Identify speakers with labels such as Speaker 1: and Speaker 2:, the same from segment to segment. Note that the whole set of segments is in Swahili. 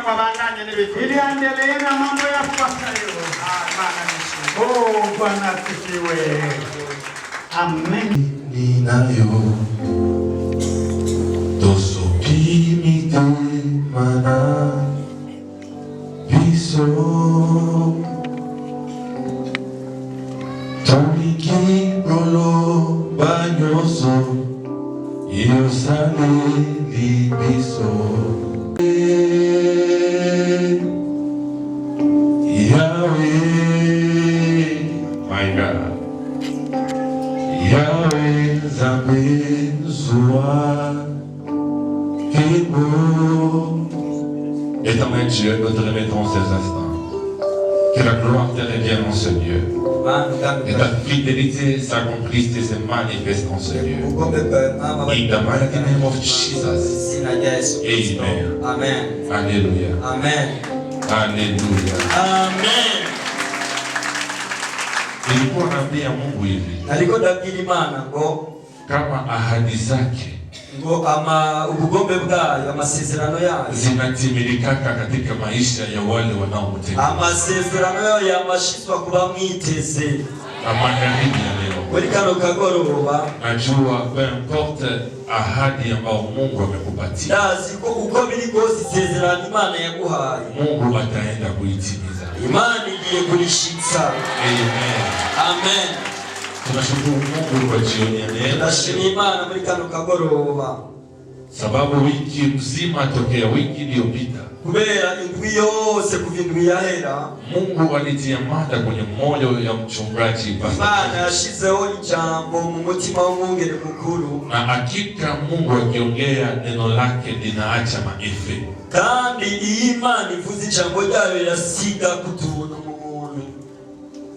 Speaker 1: kwa bandanye n'ibiti.
Speaker 2: Ili aendelee na mambo yafuatayo. Oh, Bwana asifiwe. Amen.
Speaker 3: Ninayo tosopimite mana piso Tomiki bolo banyoso Yosale libiso Yahweh, my God. Yahweh, Zabé, Zoa, Kebo. Éternel Dieu, nous te remettons ces instants. Que la gloire te revienne en ce lieu. Et ta fidélité s'accomplisse et se manifeste en ce lieu. In the mighty name of Jesus. Amen.
Speaker 4: Amen.
Speaker 3: Alléluia.
Speaker 4: Amen.
Speaker 3: Alléluia.
Speaker 4: Amen.
Speaker 3: Nilikuwa naambia Mungu hivi.
Speaker 4: Naliko ndabwira Imana ngo
Speaker 3: kama ahadi zake
Speaker 4: ngo ubugombe bwayo amasezerano yayo
Speaker 3: zinatimilika katika maisha ya wale wanaomtegemea.
Speaker 4: Amasezerano yayo yamashizwa kuba mwiteze.
Speaker 3: Magharibi ya leo.
Speaker 4: Muri kano kagoroba
Speaker 3: najua peu importe ahadi ambayo Mungu amekupatia.
Speaker 4: Ndazi ko uko biri kose isezerano Imana yaguhaye
Speaker 3: Mungu ataenda kuitimiza.
Speaker 4: Imana igiye kulishitsa.
Speaker 3: Amen.
Speaker 4: Amen.
Speaker 3: Tunashukuru Mungu kwa jioni ya leo.
Speaker 4: Tunashukuru Imana muri kano kagoroba.
Speaker 3: Sababu wiki mzima tokea wiki iliyopita
Speaker 4: kubera indwi yose kuva indwi yahera
Speaker 3: Mungu alitia mada kwenye moyo ya mchungaji
Speaker 4: Imana yashizeho ijambo mu mutima w'umwungere mukuru,
Speaker 3: na hakika Mungu akiongea neno lake linaacha maefe.
Speaker 4: Kandi iyi Imana ivuze ijambo ryayo rirasiga kutuntu mu muntu.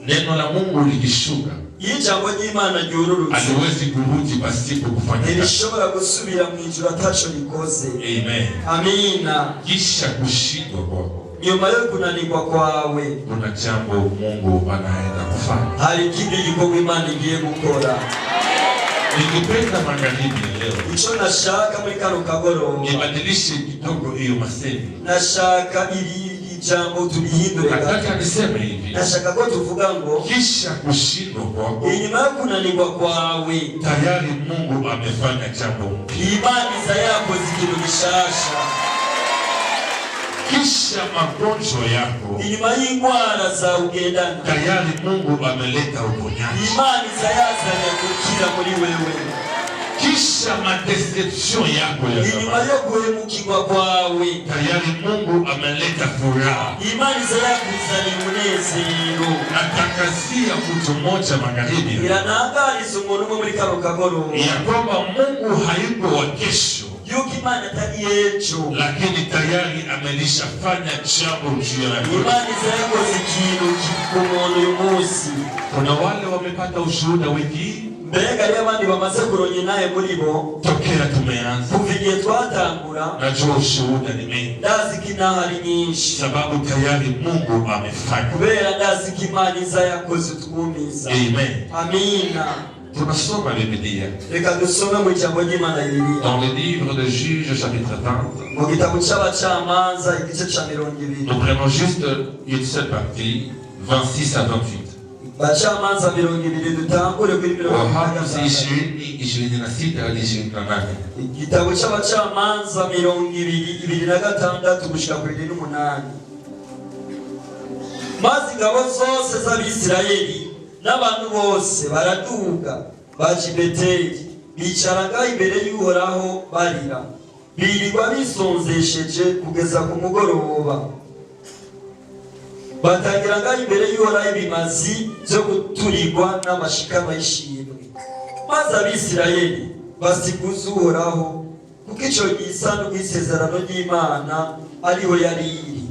Speaker 3: Neno la Mungu likishuka
Speaker 4: ijambo ry'Imana ryururutse
Speaker 3: haliwezi kurudi pasipo kufanya kazi.
Speaker 4: Nilishobora gusubira mu ijuru ataco likoze.
Speaker 3: Amen.
Speaker 4: Amina.
Speaker 3: Kisha kushindwa kwako,
Speaker 4: nyuma yo kunanirwa kwawe,
Speaker 3: kuna jambo Mungu anaenda kufanya.
Speaker 4: Hari kindi gikorwa Imana igiye gukora.
Speaker 3: Nikipenda magharibi leo,
Speaker 4: ico nashaka muri kano kagoroba
Speaker 3: nibadilishe kidogo hiyo masemi.
Speaker 4: Nashaka ili jambo tulihindure.
Speaker 3: Nataka niseme hivi.
Speaker 4: Nashaka ko tuvuga ngo
Speaker 3: kisha kushindwa kwako,
Speaker 4: inyuma yo kunanirwa kwawe,
Speaker 3: tayari Mungu amefanya jambo mpya.
Speaker 4: Imani za yako zikiru gishasha.
Speaker 3: Kisha magonjwa yako,
Speaker 4: inyuma y'ingwara za ugendana,
Speaker 3: tayari Mungu ameleta uponyaji.
Speaker 4: Imani za yazanye kukira muri wewe.
Speaker 3: Kisha madeception yako ya
Speaker 4: inyuma yo guhemukirwa kwawe,
Speaker 3: tayari Mungu ameleta furaha.
Speaker 4: Imani za yakuzanye umunezero.
Speaker 3: Natakazia mtu mmoja magharibi,
Speaker 4: iranangariza umuntu muri kano kagoroba
Speaker 3: ya kwamba Mungu hayuko wa kesho,
Speaker 4: yuko Imana atari ejo,
Speaker 3: lakini tayari amelishafanya jambo juu yako.
Speaker 4: Imani za yakoze ikintu ku muntu uyu munsi.
Speaker 3: Kuna wale wamepata ushuhuda wiki,
Speaker 4: mbega ari abandi bamaze kuronye naye muri bo
Speaker 3: tokera tumeanza.
Speaker 4: kuva igihe twatangura,
Speaker 3: najua ushuhuda ni mengi,
Speaker 4: ndazi ko inahari nyinshi,
Speaker 3: sababu tayari Mungu amefanya.
Speaker 4: kubera ndazi ko Imana iza yakoze utwumiza.
Speaker 3: Amen.
Speaker 4: Amina.
Speaker 3: Tunasoma Biblia
Speaker 4: reka dusome mu ijambo ry'Imana Bibiliya,
Speaker 3: dans le livre de Juges chapitre 30.
Speaker 4: mu gitabo cy'abacamanza igice cya 20.
Speaker 3: Nous prenons juste une seule partie, 26 à 28.
Speaker 4: Bacamanza 20 dutangure kuri
Speaker 3: 26 hadi 28.
Speaker 4: igitabo cy'abacamanza 26 gushika kuri 28. maze ingabo zose z'Abisirayeli n'abantu bose baraduga baje i Beteli, bicara ngaho imbere y'Uhoraho barira, birirwa bisonzesheje kugeza ku mugoroba. Batangira ngaho imbere y'Uhoraho ibimazi byo guturirwa n'amashikama y'ishimwe. Maze Abisirayeli basiguza Uhoraho, kuko ico gisanduku y'isezerano ry'Imana ariho yari iri.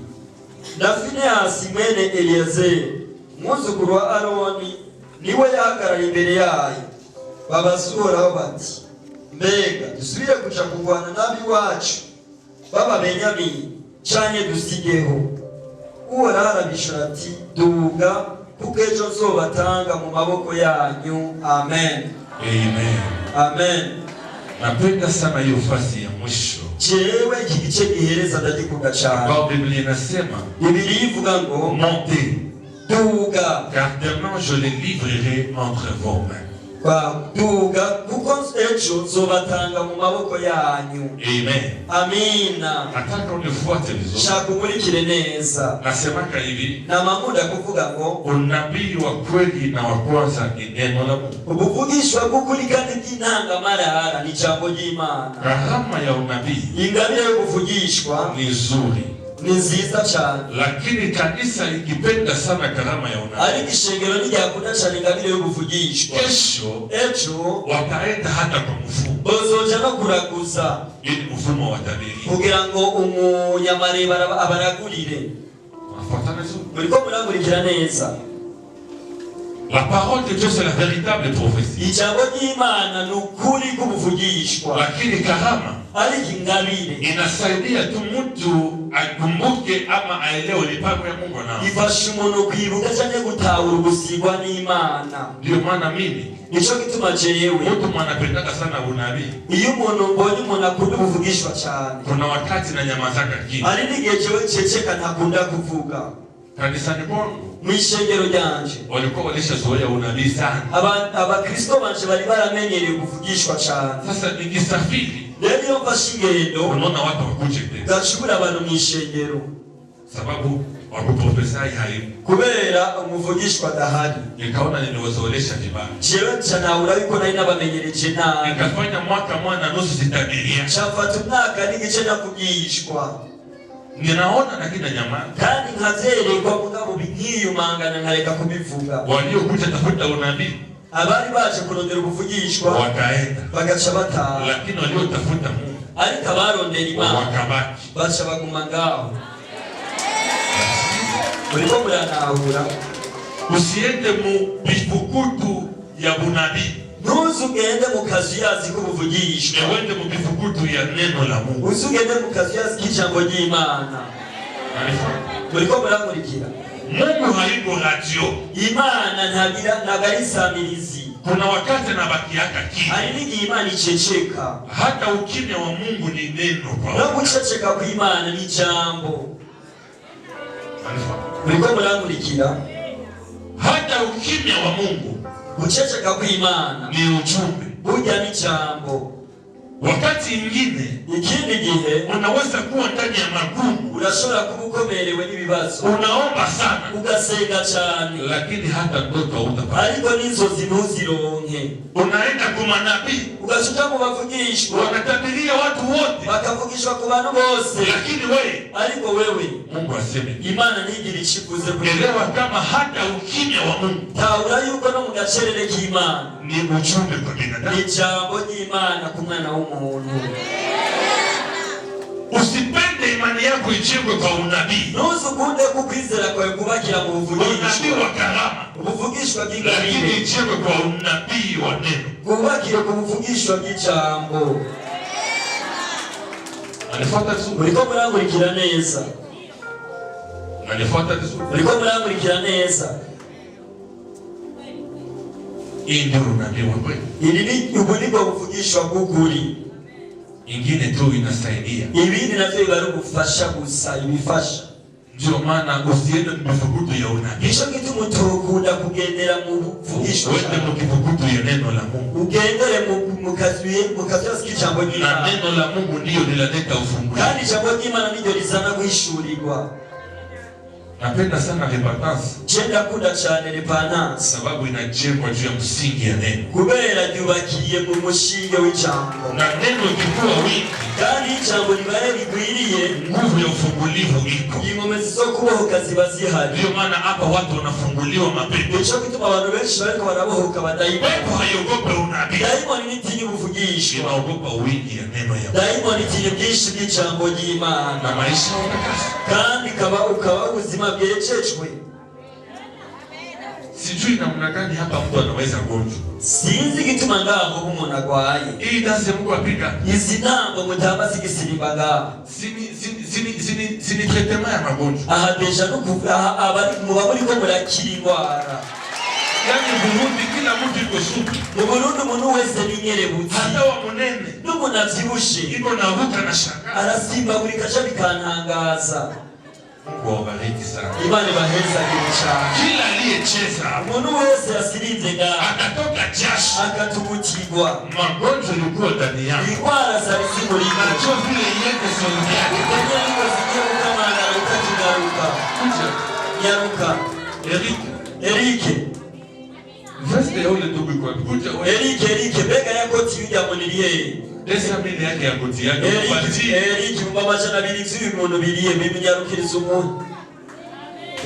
Speaker 4: Na Finehasi mwene Eliyezeri, umwuzukuru wa Aroni, niwe yahagarara imbere yayo. Babaza Uhoraho bati, mbega dusubire kuja kurwana n'ab'iwacu b'Ababenyamini canke dusigeho? Uhoraho arabishura ati, duga, kuko ejo nzobatanga mu maboko yanyu. Amen.
Speaker 3: Amen.
Speaker 4: Amen.
Speaker 3: Napenda sana hiyo fasi ya mwisho.
Speaker 4: jewe iki gice gihereza ndagikunda cyane.
Speaker 3: Kwa Biblia inasema
Speaker 4: Biblia ivuga ngo
Speaker 3: montez,
Speaker 4: duga,
Speaker 3: car demain je les livrerai entre vos mains.
Speaker 4: duga kuko ejo zobatanga mu maboko yanyu.
Speaker 3: Amen.
Speaker 4: Amina.
Speaker 3: Nataka unifuate vizuri.
Speaker 4: Shaka umurikire neza.
Speaker 3: Nasemaka hivi,
Speaker 4: na mamuda kuvuga ngo
Speaker 3: unabii wa kweli na wa kwanza ni neno la Mungu.
Speaker 4: Ubuvugishwa bw'ukuri kandi bw'intangamarara ni ijambo ry'Imana.
Speaker 3: Karama ya unabii,
Speaker 4: ingabire yo kuvugishwa
Speaker 3: ni nzuri,
Speaker 4: ni nziza cyane,
Speaker 3: lakini kanisa ikipenda sana karama ya unabii,
Speaker 4: ariko ishengero ntiryakunda cyane ingabire yo kuvugishwa, ejo
Speaker 3: wataenda hata kwa mfumo,
Speaker 4: bozoja no kuraguza,
Speaker 3: ili mfumo wa tabiri,
Speaker 4: kugira ngo umunyamareba abaragurire. Muriko muramurikira neza.
Speaker 3: La parole de Dieu c'est la véritable prophétie.
Speaker 4: Ijambo ry'Imana n'ukuri k'ubuvugishwa.
Speaker 3: Lakini karama
Speaker 4: ariko ingabire
Speaker 3: inasaidia tu mtu akumbuke ama aelewe mipango ya Mungu nao.
Speaker 4: Ifasha umuntu kwibuka cyane gutahura ugusigwa n'Imana.
Speaker 3: Ndio maana mimi
Speaker 4: nico gituma jewe
Speaker 3: mtu mwanapendaka sana unabii.
Speaker 4: Iyo umuntu mbonye umuntu akunda kuvugishwa cyane,
Speaker 3: kuna wakati na nyamazaka kimya.
Speaker 4: Ari n'igihe jewe ceceka ntakunda kuvuga.
Speaker 3: Kanisani kwangu
Speaker 4: mw'ishengero ryanje
Speaker 3: walikuwa walishazoea unabii sana.
Speaker 4: Abakristo banje bari baramenyereye kuvugishwa cyane.
Speaker 3: Sasa nikisafiri
Speaker 4: rero iyo mfashe ingendo
Speaker 3: unaona watu wakuje tena,
Speaker 4: gashubura abantu mw'ishengero
Speaker 3: sababu wakuprofesai haipo,
Speaker 4: kubera umuvugishwa adahari.
Speaker 3: Nikaona nimewazoelesha vibaya.
Speaker 4: Jewe ncanahura yuko nari nabamenyereje nabi.
Speaker 3: Nikafanya mwaka na nusu sitabiria,
Speaker 4: nshafata umwaka n'igice nakuvugishwa.
Speaker 3: Ninaona lakini nyama
Speaker 4: kandi nkazerekwa mugabo nkiyumangana nkareka kubivuga.
Speaker 3: Waliokuja tafuta unabii,
Speaker 4: abari baje kurondera ubuvugishwa
Speaker 3: wakaenda,
Speaker 4: bagaca bataha.
Speaker 3: Lakini waliotafuta Mungu,
Speaker 4: ariko abarondera Imana
Speaker 3: wakabaki,
Speaker 4: baca baguma ngaho. Uriko muranahura.
Speaker 3: Usiende mu bifukutu ya unabii,
Speaker 4: ntuzugende mu kazi yazi k'ubuvugishwa,
Speaker 3: uende mu bifukutu ya neno la Mungu.
Speaker 4: uzugende mu kazi yazi k'ijambo ry'Imana. Uriko muramurikira.
Speaker 3: Mungu haiko radio.
Speaker 4: Imana ntabwo ari isamirizi.
Speaker 3: Kuna wakati anabakiaka kimya.
Speaker 4: Hari n'igihe Imana iceceka.
Speaker 3: Hata ukimya wa Mungu ni neno kwa
Speaker 4: no guceceka kw'Imana ni ijambo. Uriko muramurikira.
Speaker 3: Hata ukimya wa Mungu,
Speaker 4: guceceka kw'Imana
Speaker 3: ni ujumbe,
Speaker 4: burya ni ijambo.
Speaker 3: Wakati ingine,
Speaker 4: ikindi gihe
Speaker 3: unaweza kuwa ndani ya magumu,
Speaker 4: urashobora kuba ukomerewe n'ibibazo,
Speaker 3: unaomba sana,
Speaker 4: ugasenga cyane,
Speaker 3: lakini hata ndoto hutapata,
Speaker 4: ariko n'inzozi ntuzironke.
Speaker 3: Unaenda kwa manabii,
Speaker 4: ugashuka mu bavugishwa,
Speaker 3: wanatabiria watu wote,
Speaker 4: bakavugishwa ku bantu bose,
Speaker 3: lakini wewe,
Speaker 4: ariko wewe
Speaker 3: Mungu aseme,
Speaker 4: Imana ntigira ikivuze kuri
Speaker 3: elewa kama hata ukimya wa Mungu,
Speaker 4: tahura yuko no mu gacerere k'Imana
Speaker 3: ni ujumbe kwa binadamu,
Speaker 4: ni ijambo ry'Imana ku mwana w'umuntu.
Speaker 3: Usipende imani yako ijengwe kwa unabii.
Speaker 4: Ntuzukunde kukwizera kwawe kubakira mu buvugishwa,
Speaker 3: unabii wa karama,
Speaker 4: ubuvugishwa bw'ingabire,
Speaker 3: lakini ijengwe kwa unabii wa neno,
Speaker 4: kubakire ku buvugishwa bw'ijambo.
Speaker 3: Anifuata vizuri?
Speaker 4: Uriko muramurikira neza?
Speaker 3: Anifuata vizuri?
Speaker 4: Uriko muramurikira neza?
Speaker 3: Hii ndio unabii wa kweli.
Speaker 4: Ubu nibwo buvugishwa bw'ukuri.
Speaker 3: Ingine tu inasaidia,
Speaker 4: ibindi navyo biba ari ubufasha gusa, ibifasha.
Speaker 3: Ndio maana usiende mu bifukutu ya unabii.
Speaker 4: Nico gituma utokunda kugendera mu buvugishwa,
Speaker 3: uende mu bifukutu ya neno la Mungu,
Speaker 4: ugendere mu kazi k'ijambo ry'Imana.
Speaker 3: Na neno la Mungu ndio linaleta ufunguzi,
Speaker 4: kandi ijambo ry'Imana niryo rizana guhishurirwa.
Speaker 3: Napenda sana repentance.
Speaker 4: Jenda kunda cyane repentance,
Speaker 3: sababu inajengwa juu ya msingi ya neno,
Speaker 4: kubera ryubakiye mu mushinge w'ijambo.
Speaker 3: Na neno likuwa wingi,
Speaker 4: kandi ijambo libaye rigwiriye,
Speaker 3: nguvu ya ufungulivu iko,
Speaker 4: ingomezi zo kubohoka ziba zihari.
Speaker 3: Ndio maana hapa watu wanafunguliwa mapepo.
Speaker 4: Nico gituma abantu benshi bariko barabohoka badayimoni.
Speaker 3: Pepo haiogope unabii,
Speaker 4: dayimoni nitinya ubuvugishwa,
Speaker 3: inaogopa wingi ya neno ya Mungu.
Speaker 4: Dayimoni itinya bwinshi bw'ijambo ry'Imana,
Speaker 3: na maisha utakasa,
Speaker 4: kandi ukaba ubuzima bwejejwe.
Speaker 3: Sijui namna gani hapa mtu anaweza gonjwa.
Speaker 4: Sinzi gituma ngaho umuntu agwaye.
Speaker 3: Hii danse Mungu apika.
Speaker 4: Izi ntambo mutamba zigisirimba ngaho.
Speaker 3: Sini tretema ya magonjwa.
Speaker 4: Aha deja no kuvuga abari mu bamuri ko murakira indwara.
Speaker 3: Yani Burundi kila mtu yuko supu.
Speaker 4: Mu Burundi umuntu wese ni nyerebutsi.
Speaker 3: Hata wa munene.
Speaker 4: N'umuntu avyibushe.
Speaker 3: Iko navuka na shanga.
Speaker 4: Arasimba buri kaca bikantangaza.
Speaker 3: Mungu awabariki sana.
Speaker 4: Imana ibahezagire cyane.
Speaker 3: Kila aliyecheza.
Speaker 4: Umuntu wese yasirinze ngaho.
Speaker 3: Akatoka jasho.
Speaker 4: Akatubutirwa.
Speaker 3: Magonjwa yalikuwa ndani yako.
Speaker 4: Indwara zari zimurimo.
Speaker 3: Najua vile yende songi yake.
Speaker 4: Kwenye niko zigiye gukamangara utakigaruka. Nyaruka. Erike.
Speaker 3: Veste ya ule ndugu kwa kuja.
Speaker 4: Erike bega yako tiyujya muniriye.
Speaker 3: Desa mili yake ya koti yake.
Speaker 4: Erike mbamajana biri vy'uyu muntu biriye bimunyarukiriza umuntu.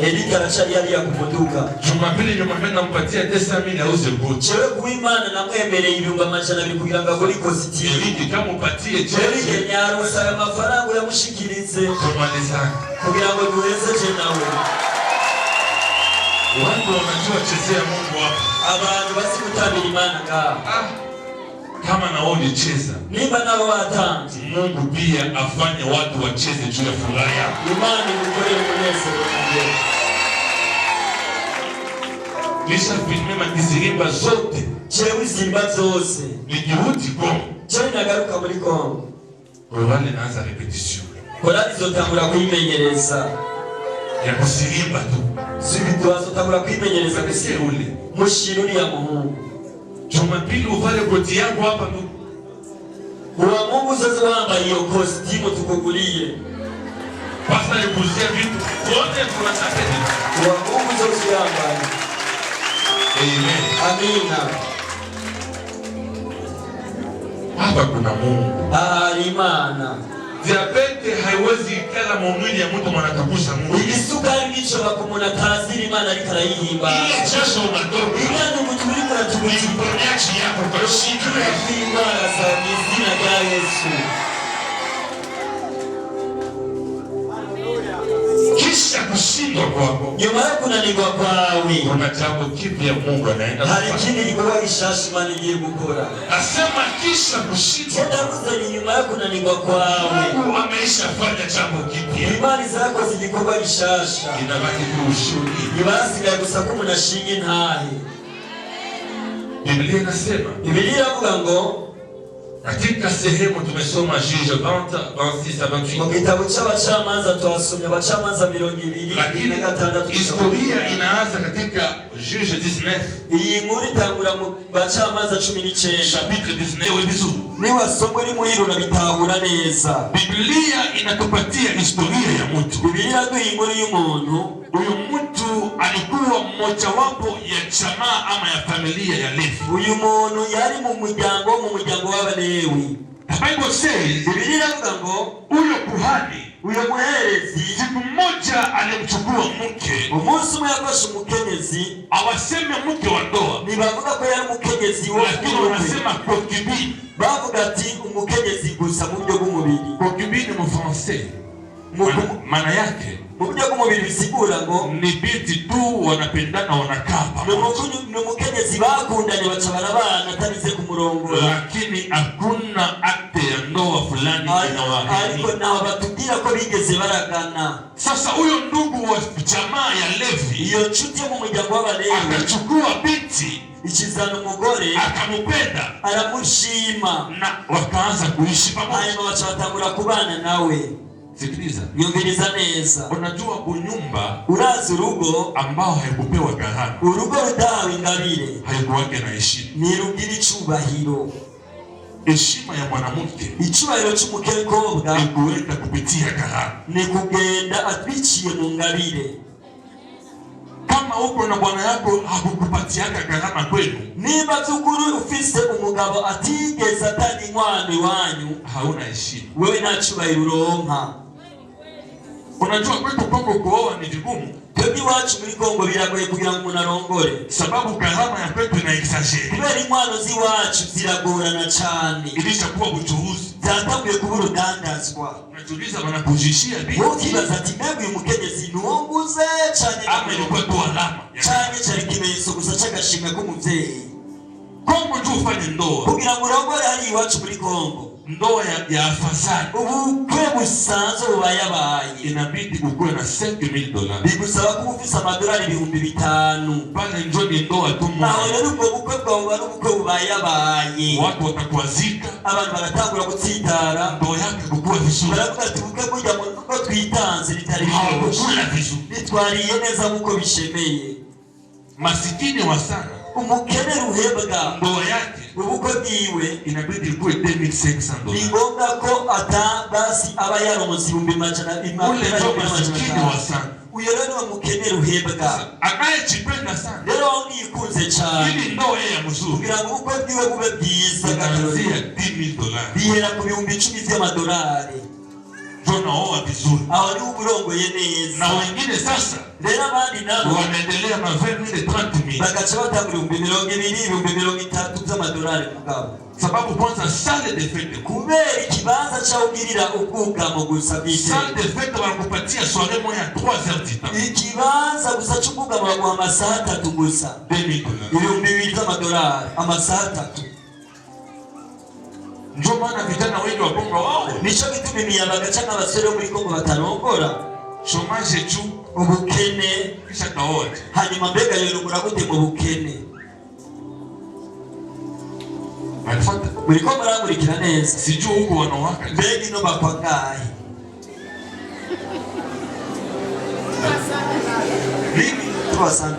Speaker 4: Erike aracari hariya ku muduga.
Speaker 3: Jumapili nyuma nampatia desa mili auze koti.
Speaker 4: Jewe kuw'Imana namwemereye ibihumbi amajana abiri kugira ngo agure ikositimu.
Speaker 3: Erike kamupatie
Speaker 4: Erike nyaronsa ayo mafaranga yamushikirize.
Speaker 3: Tumalizane.
Speaker 4: Kugira ngo duheze je nawe.
Speaker 3: Watu wanajua chezea Mungu hapa.
Speaker 4: Abantu basi kutabira Imana ngaha.
Speaker 3: Kama na wao cheza.
Speaker 4: Nimba nabo batanze.
Speaker 3: Mungu pia afanye watu wacheze juu ya furaha yako.
Speaker 4: Imana ikukorere umunezero wanjye.
Speaker 3: Nisha filme makizirimba zote.
Speaker 4: Jewe izimba zose.
Speaker 3: Ni juhudi Kongo.
Speaker 4: Jewe nagaruka muri Kongo.
Speaker 3: Korali naanza repetition.
Speaker 4: Korali zotangura kuyimenyereza.
Speaker 3: Ya kusirimba tu.
Speaker 4: Sibitu azotangura kwimenyereza
Speaker 3: Kese ule.
Speaker 4: Mushiruri ya Mungu.
Speaker 3: Jumapili uvale koti yangu hapa ndugu.
Speaker 4: Uwa Mungu sasa wambaye iyo costume tukuguliye.
Speaker 3: Pasta yekuzia vitu. Wote tunasafiri.
Speaker 4: Uwa Mungu sasa wambaye.
Speaker 3: Amen.
Speaker 4: Amina.
Speaker 3: Hapa kuna Mungu.
Speaker 4: Imana.
Speaker 3: Diabete haiwezi ikala mwili ya mtu mwanakakusha Mungu.
Speaker 4: Igisukari nico bakumuna tazira Imana ariko arayihimba.
Speaker 3: Ile jasho unatoka.
Speaker 4: Imana umuturi muratubiri
Speaker 3: Iponyaji yako kwa shida.
Speaker 4: Imana za mizina ya Yesu.
Speaker 3: Kisha kushindwa kwako.
Speaker 4: Nyuma yo kunanirwa kwawe.
Speaker 3: Kuna jambo kipya Mungu anaenda kufanya.
Speaker 4: Hari ikindi gikorwa gishasha Imana igiye gukora.
Speaker 3: Asema kisha kushindwa.
Speaker 4: Ndavuze nyuma yo kunanirwa kwawe.
Speaker 3: Mungu ameishafanya jambo kipya.
Speaker 4: Imana zakoze igikorwa gishasha.
Speaker 3: Inabaki tu ushuhudi.
Speaker 4: Ibasigaye gusa ko umuntu ashinga intahe.
Speaker 3: Biblia inasema.
Speaker 4: Biblia iravuga ngo
Speaker 3: katika sehemu tumesoma Juge 20:26-28.
Speaker 4: Mu gitabo cy'abacamanza twasomye abacamanza 226.
Speaker 3: Lakini historia inaanza katika Juge 19.
Speaker 4: Iyi nkuru itangura mu bacamanza 19.
Speaker 3: Chapitre 19 vizuri.
Speaker 4: Niwa somo limuhirura bitahura neza.
Speaker 3: Biblia inatupatia historia ya mtu.
Speaker 4: Biblia iraduha inkuru y'umuntu.
Speaker 3: Huyu mtu alikuwa mmoja wapo ya jamaa ama ya familia ya Levi.
Speaker 4: Uyu muntu yari mu muryango w'Abalewi.
Speaker 3: The Bible says,
Speaker 4: Biblia iravuga ngo
Speaker 3: huyo kuhani,
Speaker 4: uyo muherezi
Speaker 3: siku moja alimchukua mke.
Speaker 4: Umunsi umwe yafashe umukenyezi,
Speaker 3: awaseme mke wa ndoa.
Speaker 4: Nibavuga ko yari umukenyezi wo
Speaker 3: lakini wanasema concubine.
Speaker 4: Bavuga ati umukenyezi gusa mu buryo bw'umubiri.
Speaker 3: Concubine mu français. Maana yake
Speaker 4: mu buryo bw'umubiri bisigura ngo
Speaker 3: ni binti tu wanapendana wanakaa pamoja.
Speaker 4: Ni umukenyezi bakundanye baca barabana atarize ku murongo.
Speaker 3: Lakini hakuna akte ya ndoa fulani inawaahidi.
Speaker 4: Ariko nao batubwira ko bigeze baragana.
Speaker 3: Sasa huyo ndugu wa jamaa ya Levi,
Speaker 4: iyo nshuti yo mu muryango w'Abalewi,
Speaker 3: akachukua binti
Speaker 4: ikizana umugore,
Speaker 3: akamupenda,
Speaker 4: aramushima,
Speaker 3: na wakaanza kuishi pamoja.
Speaker 4: Hanyuma baca batangura kubana nawe.
Speaker 3: Sikiliza.
Speaker 4: Nyumviriza neza.
Speaker 3: Unajua unyumba
Speaker 4: urazi urugo
Speaker 3: ambao haikupewa gharama.
Speaker 4: Urugo rudahawe ingabire
Speaker 3: haikuwake na heshima.
Speaker 4: Ni rugira icubahiro.
Speaker 3: Heshima ya mwanamke,
Speaker 4: icubahiro c'umukobwa
Speaker 3: ikuenda kupitia gharama.
Speaker 4: Ni kugenda atwiciye mu ngabire.
Speaker 3: Kama uko na bwana yako hakukupatiaka gharama kwenu,
Speaker 4: niba by'ukuri ufise umugabo atigeze atanga inkwano iwanyu,
Speaker 3: hauna heshima,
Speaker 4: wewe nta cubahiro uronka.
Speaker 3: Unajua kwetu Kongo kuoa ni vigumu.
Speaker 4: Twebwe iwacu muri Kongo biragoye kugira ngo umuntu arongore,
Speaker 3: sababu gharama ya kwetu ina exagere.
Speaker 4: Kubera inkwano z'iwacu ziragorana cyane,
Speaker 3: ilishakuwa uchuuzi,
Speaker 4: zatanguye kuba urudandazwa.
Speaker 3: Unajiuliza wanakujishia nini?
Speaker 4: Ukibaza ati mbega uyu mukenyezi nuwonguze cyane,
Speaker 3: ama ilikuwa tu alama
Speaker 4: cyane cyari ikimenyetso gusa cy'agashimwe k'umuvyeyi.
Speaker 3: Kongo tu ufanye ndoa
Speaker 4: kugira ngo urongore hari iwacu muri Kongo,
Speaker 3: ndoa ya afadhali
Speaker 4: ubukwe busanzwe bubayabaye
Speaker 3: inabidi ukuwe na $5,000.
Speaker 4: bigusaba ko ufise amadolari 5,000
Speaker 3: pale njo ni ndoa tu moja.
Speaker 4: aho rero ubwo bukwe bwawe ari ubukwe bubayabaye,
Speaker 3: watu watakuazika,
Speaker 4: abantu baratangura gutsitara,
Speaker 3: ndoa yake kukuwa vizuri,
Speaker 4: baravuga ati ubukwe burya mu rugo twitanze ritari
Speaker 3: hawakukula vizuri,
Speaker 4: bitwariye neza nk'uko bishemeye.
Speaker 3: masikini wa sana
Speaker 4: umukene ruhebwa
Speaker 3: ndoa yake
Speaker 4: ubukwe bwiwe
Speaker 3: inabidi ikuwe $2,500.
Speaker 4: ni ngombwa ko basi aba yaronse 100,000.
Speaker 3: Ule ndio masikini wa sana.
Speaker 4: Uyo rero ni umukene ruhebwa
Speaker 3: Anayejipenda sana
Speaker 4: rero nikunze cyane
Speaker 3: ili ndoa ya mzuri
Speaker 4: kugira ngo ubukwe bwiwe bube bwiza
Speaker 3: inaanzia $10,000.
Speaker 4: bihera ku $10,000
Speaker 3: Tunaoa vizuri.
Speaker 4: aho ni uburongoye neza.
Speaker 3: Na wengine sasa
Speaker 4: rero abandi nabo
Speaker 3: wanaendelea na $20,000
Speaker 4: bagaca batanga $20,000 $30,000 mugabo,
Speaker 3: sababu kwanza salle de fête
Speaker 4: kubera ikibanza cyawugirira ubwugamo gusa bwite.
Speaker 3: salle de fête wanakupatia soirée moja 3 heures du temps.
Speaker 4: Ikibanza gusa cy'ubwugamo baguha amasaha 3 gusa
Speaker 3: $2,000.
Speaker 4: $2,000 amasaha 3.
Speaker 3: Ndio maana vijana wengi wa Kongo wao
Speaker 4: Nico gituma imiyabaga cyangwa abasore bo muri Kongo batarongora
Speaker 3: chômage tu
Speaker 4: ubukene,
Speaker 3: kisha kaoa.
Speaker 4: hanyuma mbega yorongora gute mu bukene?
Speaker 3: Wanafuata
Speaker 4: muri ko murangurikira neza,
Speaker 3: sijui huko wanawaka
Speaker 4: mbega ino bakwangaye
Speaker 3: nini
Speaker 4: $300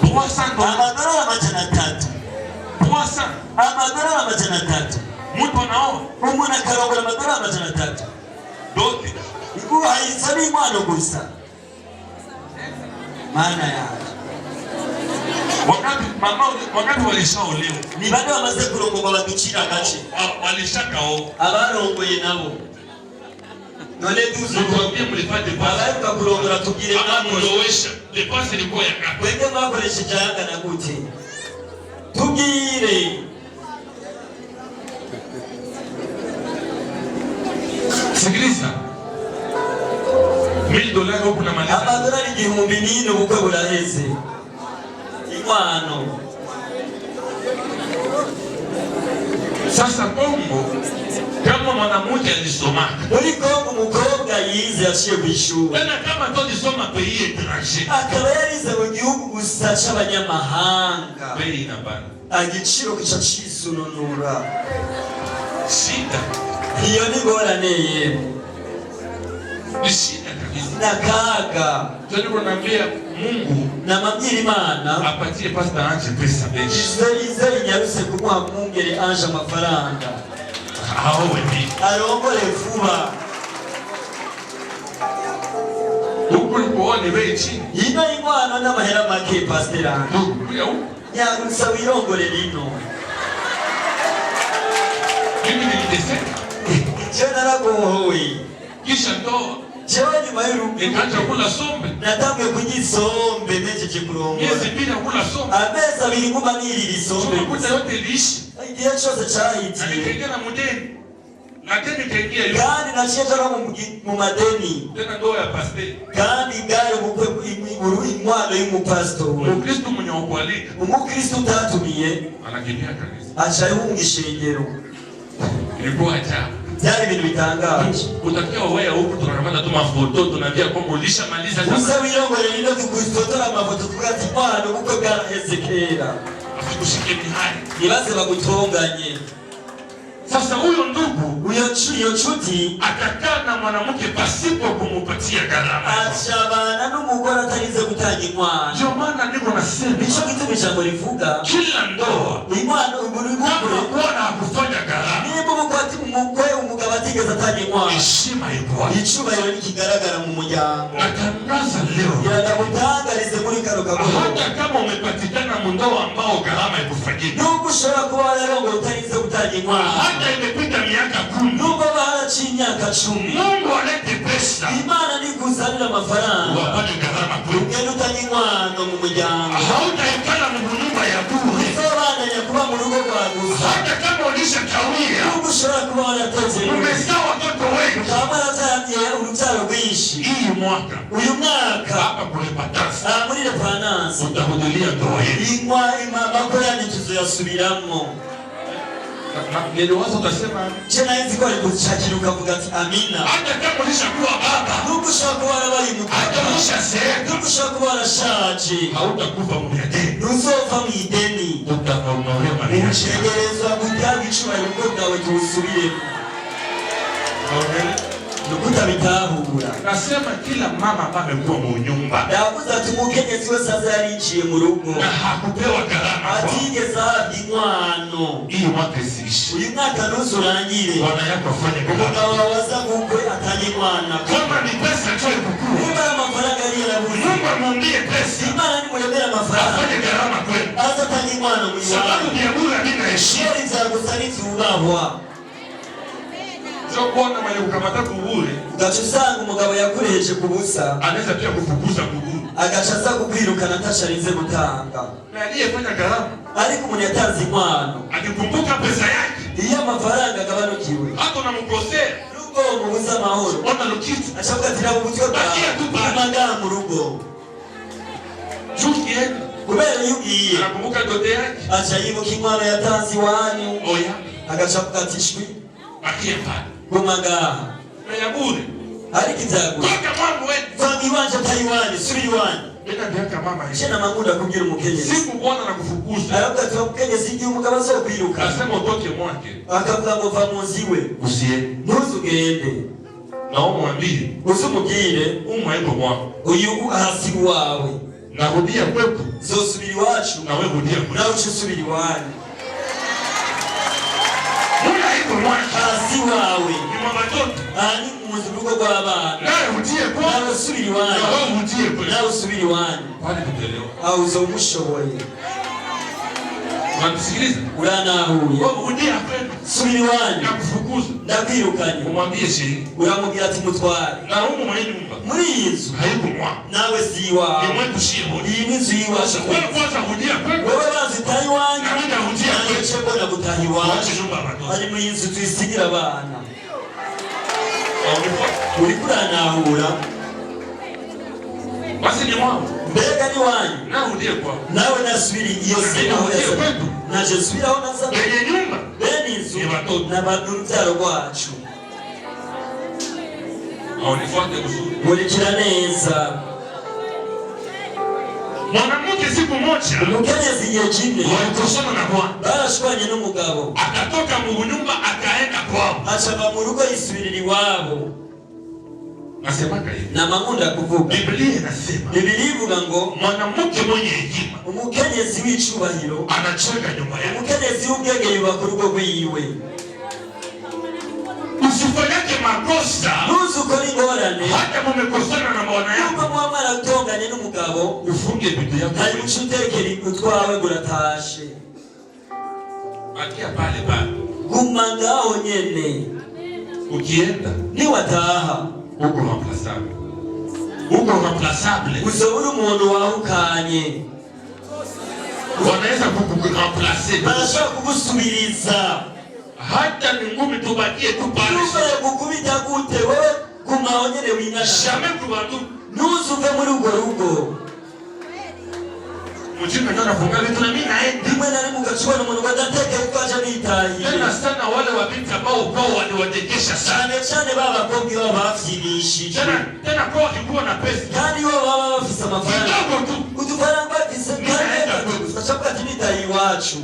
Speaker 3: $300
Speaker 4: amajana 3
Speaker 3: $300
Speaker 4: amadolari amajana 3
Speaker 3: mtu anaoa
Speaker 4: umuntu akarongora amadolari amajana 3
Speaker 3: dote
Speaker 4: iguhayiza n'inkwano gusa. Mana yawe,
Speaker 3: wakati walishaolewa
Speaker 4: ni bande bamaze kurongorwa baducira agace,
Speaker 3: walishakaoa
Speaker 4: abarongoye nabo none
Speaker 3: tuambie mlipate pesa
Speaker 4: abaruka kurongora tubwire
Speaker 3: ama
Speaker 4: namwe
Speaker 3: mlowesha deposit ilikuwa ya ngapi?
Speaker 4: wenge mwakoresheje ayangana gute tubwire.
Speaker 3: Sikiliza, $1,000 huko na maliza
Speaker 4: amadolari 1,000 ubukwe buraheze. Inkwano
Speaker 3: sasa. Kongo kama mwanamke alisoma
Speaker 4: muri Kongo umukobwa yize yaciye ku ishuri,
Speaker 3: tena kama todisoma pays étranger
Speaker 4: akaba yarize mu gihugu gusa c'abanyamahanga,
Speaker 3: bei inapanda,
Speaker 4: agiciro kica cisununura.
Speaker 3: shida
Speaker 4: Iyo ni ngorane yewe,
Speaker 3: ni shida kabisa.
Speaker 4: nakaga
Speaker 3: Tena kunaambia Mungu
Speaker 4: namabwira Imana
Speaker 3: apatie pastor Ange pesa benshi
Speaker 4: ize inyaruse kumuha mwungere Ange amafaranga
Speaker 3: hao wewe
Speaker 4: arongore vuba.
Speaker 3: huko ulipoone bei chini
Speaker 4: Ino inkwano n'amahera make Pastor Ange
Speaker 3: kuja huko
Speaker 4: nyarusa wirongore rino.
Speaker 3: mimi niliteseka
Speaker 4: Je naragohowe
Speaker 3: kisha ndoa
Speaker 4: jewe nyuma y'urugo
Speaker 3: nikaanza kula sombe
Speaker 4: natangiye kunyisombe nejeje kurongora
Speaker 3: miezi 2 kula sombe
Speaker 4: amezi 2 nguma nirira isombe
Speaker 3: kuja yote lishi
Speaker 4: igihe cyose cyahitiye
Speaker 3: alipigana na mudeni na tena kaingia hiyo
Speaker 4: kandi naciye no mu madeni
Speaker 3: tena ndoa ya pastor
Speaker 4: kandi bwari ubukwe inkwano y'umupasitori.
Speaker 3: Mkristo mwenye kualika
Speaker 4: Umukristo utatumiye
Speaker 3: anakimbia kanisa
Speaker 4: acha yunga ishengero.
Speaker 3: ilikuwa ajabu.
Speaker 4: Byari ibintu bitangaje.
Speaker 3: Utakiwa wewe huko tunakamata tu mafoto tunaambia kwamba ulishamaliza
Speaker 4: Musa wirongore rino tukustotora amafoto tukati mwana ubukwe bwaraheze kera.
Speaker 3: asikushike mihari.
Speaker 4: Nibaze bagutonganye.
Speaker 3: Sasa huyo ndugu
Speaker 4: Uyo nshuti
Speaker 3: atakaa na mwanamke pasipo kumupatia gharama.
Speaker 4: acabana n'umugore atarize gutanga inkwano.
Speaker 3: Ndio maana niko nasema
Speaker 4: Nico gituma ijambo rivuga
Speaker 3: kila ndoa
Speaker 4: inkwano
Speaker 3: kama kuwa na kufanya gharama
Speaker 4: niba umugabo atigeze atanga inkwano
Speaker 3: heshima iko wapi?
Speaker 4: icubahiro ntikigaragara mu muryango.
Speaker 3: Natangaza leo
Speaker 4: Iragutangarize muri kano kagoroba
Speaker 3: hata kama umepatikana mu ndoa ambao gharama ikufanyika,
Speaker 4: nubwo ushobora kuba wararongora utarize gutanga inkwano,
Speaker 3: hata imepita miaka 10,
Speaker 4: nubwo baraciye imyaka 10,
Speaker 3: Mungu alete pesa
Speaker 4: Imana nikuzanira amafaranga
Speaker 3: wapate gharama kule,
Speaker 4: ugenda utanga inkwano mu muryango,
Speaker 3: hautaikala mu nyumba ya bure.
Speaker 4: uzobandanya kuba mu rugo rwa gusa.
Speaker 3: Hata kama ulishakawia
Speaker 4: Nubwo ushobora kuba warateze
Speaker 3: umezaa watoto wengi,
Speaker 4: ukaba waratanye urubyaro rwinshi,
Speaker 3: hii mwaka
Speaker 4: uyu mwaka
Speaker 3: hapa kule Patasi
Speaker 4: muri repananse
Speaker 3: utahudhuria ndoa yetu.
Speaker 4: amakwe yanyu tuzoyasubiramwo.
Speaker 3: Niliwaza utasema
Speaker 4: tena hizi kwa kuchakira ukavuga ati amina.
Speaker 3: Hata kama ulishakuwa baba,
Speaker 4: nukushaka warabaye mukaka,
Speaker 3: hata ulishazeeka,
Speaker 4: nukushaka warashaje,
Speaker 3: hautakufa mu ideni,
Speaker 4: ntuzova mu ideni,
Speaker 3: utakombolewa Maria.
Speaker 4: ucegerezwa kugira icubahiro uko bwawe tuwusubiremo. Nukuta bitahura.
Speaker 3: Nasema kila mama ambaye amekuwa mu nyumba,
Speaker 4: yavuze ati umukenyezi wese aza yarinjiye mu rugo
Speaker 3: na hakupewa gharama,
Speaker 4: atigeze ahabwa inkwano.
Speaker 3: Hii mwaka isiishi,
Speaker 4: uyu mwaka ntuzurangire,
Speaker 3: bwana yako afanye
Speaker 4: umugabo wawe aza gukwe atanye inkwano.
Speaker 3: kama ni pesa toe kukuru,
Speaker 4: niba amafaranga ari yarabuze,
Speaker 3: Mungu amwambie pesa,
Speaker 4: Imana nimuyobera amafaranga
Speaker 3: afanye gharama kwenu,
Speaker 4: aza atanye inkwano mu
Speaker 3: sababu
Speaker 4: iwawe.
Speaker 3: ni abura bila heshima.
Speaker 4: sheri zagusa n'izubahwa.
Speaker 3: Sio kuona mwenye kukamata kubure,
Speaker 4: ugaca usanga umugabo yakureheje ku busa,
Speaker 3: anaweza pia kufukuza kubure,
Speaker 4: agaca aza kukwirukana atacarinze gutanga.
Speaker 3: na aliyefanya gharama
Speaker 4: ariko umuntu yatanze inkwano,
Speaker 3: akikumbuka pesa yake,
Speaker 4: iyo amafaranga agabanukiwe,
Speaker 3: hata unamkosea
Speaker 4: nubwo umubuza amahoro,
Speaker 3: ona lukiti
Speaker 4: acavuga ati nabo ubutwe bwawe amagara mu rugo.
Speaker 3: chuki
Speaker 4: kubera iyo ugiye
Speaker 3: anakumbuka dote yake,
Speaker 4: aca yibuka inkwano yatanze iwanyu,
Speaker 3: oya
Speaker 4: agaca avuga ati shwi
Speaker 3: akie pale
Speaker 4: guma ngaha.
Speaker 3: na ya bure.
Speaker 4: ariko ivyagura
Speaker 3: Toka mwangu wewe,
Speaker 4: vanga iwanje atari iwanyu, subira iwanyu.
Speaker 3: nenda ndiaka mama hivi,
Speaker 4: Chena mangunda kubwira umukenyezi,
Speaker 3: siku bwana na kufukuza,
Speaker 4: aravuga ati umukenyezi igihe umugabo azokwiruka,
Speaker 3: nasema utoke mwake,
Speaker 4: akavuga ngo va mu nzu iwe,
Speaker 3: usiende
Speaker 4: ntuzugende,
Speaker 3: na umwambie
Speaker 4: uzumubwire
Speaker 3: umweko mwangu,
Speaker 4: uyu hasi wawe,
Speaker 3: narudia kwetu,
Speaker 4: zosubira iwacu,
Speaker 3: na wewe rudia kwetu,
Speaker 4: nawe uca usubira iwanyu.
Speaker 3: muna iko mwake,
Speaker 4: hasi wawe
Speaker 3: ni mwabatoto,
Speaker 4: aha ni mu nzu urugo rw'abana,
Speaker 3: nawe rudie kwetu,
Speaker 4: nawe usubira
Speaker 3: na
Speaker 4: iwanyu,
Speaker 3: wewe rudie kwetu,
Speaker 4: nawe usubira iwanyu.
Speaker 3: kwani kutelewa.
Speaker 4: aho uzomushoboye.
Speaker 3: Unanisikiliza?
Speaker 4: uranahuye,
Speaker 3: Wewe rudia kwetu,
Speaker 4: subira iwanyu,
Speaker 3: na kufukuza,
Speaker 4: ndakwirukanye.
Speaker 3: umwambie shehe,
Speaker 4: uramubwira ati mutware
Speaker 3: na humu mwenye nyumba,
Speaker 4: muri iyi nzu,
Speaker 3: haiko mwangu,
Speaker 4: nawe si
Speaker 3: ni
Speaker 4: iwawe,
Speaker 3: mwetu shie moja.
Speaker 4: iyi ni inzu y'iwacu.
Speaker 3: Wewe kwanza rudia kwetu,
Speaker 4: wewe bazi utaha iwanyu,
Speaker 3: na mimi narudia
Speaker 4: nanjye
Speaker 3: kwetu,
Speaker 4: nce mbona gutaha iwacu.
Speaker 3: waache nyumba ya watoto.
Speaker 4: ari mu iyi nzu tuyisigira abana.
Speaker 3: Haunifuati?
Speaker 4: uriko uranahura,
Speaker 3: Basi ni mwangu,
Speaker 4: mbega ni wanyu,
Speaker 3: na rudie kwao,
Speaker 4: nawe nasubiri iyo sinaho
Speaker 3: rudie
Speaker 4: yasa,
Speaker 3: kwetu,
Speaker 4: naje subiraho nasaba.
Speaker 3: wenye nyumba
Speaker 4: bene inzu
Speaker 3: ni watoto.
Speaker 4: n'urubyaro rwacu.
Speaker 3: haunifuate vizuri.
Speaker 4: nkurikira neza.
Speaker 3: Mwanamke siku moja
Speaker 4: umukenyezi igihe kimwe
Speaker 3: walikosana na Bwana,
Speaker 4: barashwanye n'umugabo,
Speaker 3: akatoka mu nyumba akaenda kwao.
Speaker 4: acava mu rugo yisubirira iwabo.
Speaker 3: Nasemaka hivi,
Speaker 4: na mamunda kuvuga,
Speaker 3: Biblia inasema
Speaker 4: Biblia ivuga ngo
Speaker 3: mwanamke mwenye hekima
Speaker 4: umukenyezi w'icubahiro,
Speaker 3: anajenga nyumba yake.
Speaker 4: umukenyezi w'ubwenge yubaka urugo rwiwe.
Speaker 3: Usifanyake makosa
Speaker 4: ntuzukore ingorane,
Speaker 3: hata mumekosana na bwana
Speaker 4: yuko
Speaker 3: yako,
Speaker 4: muba mwaratonganye n'umugabo,
Speaker 3: ufunge vitu yako,
Speaker 4: hari uca utekera utwawe ngo uratashe.
Speaker 3: bakia pale pale.
Speaker 4: guma ngaho nyene.
Speaker 3: Ukienda
Speaker 4: niwataha
Speaker 3: uko remplaçable, uko remplaçable,
Speaker 4: uzobura umuntu wahukanye,
Speaker 3: wanaweza kukuremplacer,
Speaker 4: barashobora kugusubiriza.
Speaker 3: hata ni ngumi tubakie tu pale.
Speaker 4: Uvuye gukubita gute, wewe gumaho nyene wingana,
Speaker 3: Jamais tubantu
Speaker 4: ntuzuve muri urwo rugo.
Speaker 3: mjinga ndio anafunga vitu na mimi naenda.
Speaker 4: rimwe na rimwe ugacubona umuntu badateka yuko aje bitahiye,
Speaker 3: Tena sana wale wabinti ambao kwao waliwatekesha sana.
Speaker 4: cyane cyane babakobwa iyo bavyirishije,
Speaker 3: Tena kwao wakikuwa na pesa
Speaker 4: kandi iyo baba bafise amafaranga,
Speaker 3: kidogo tu,
Speaker 4: udufaranga bafise acavuga ati nitahiye iwacu,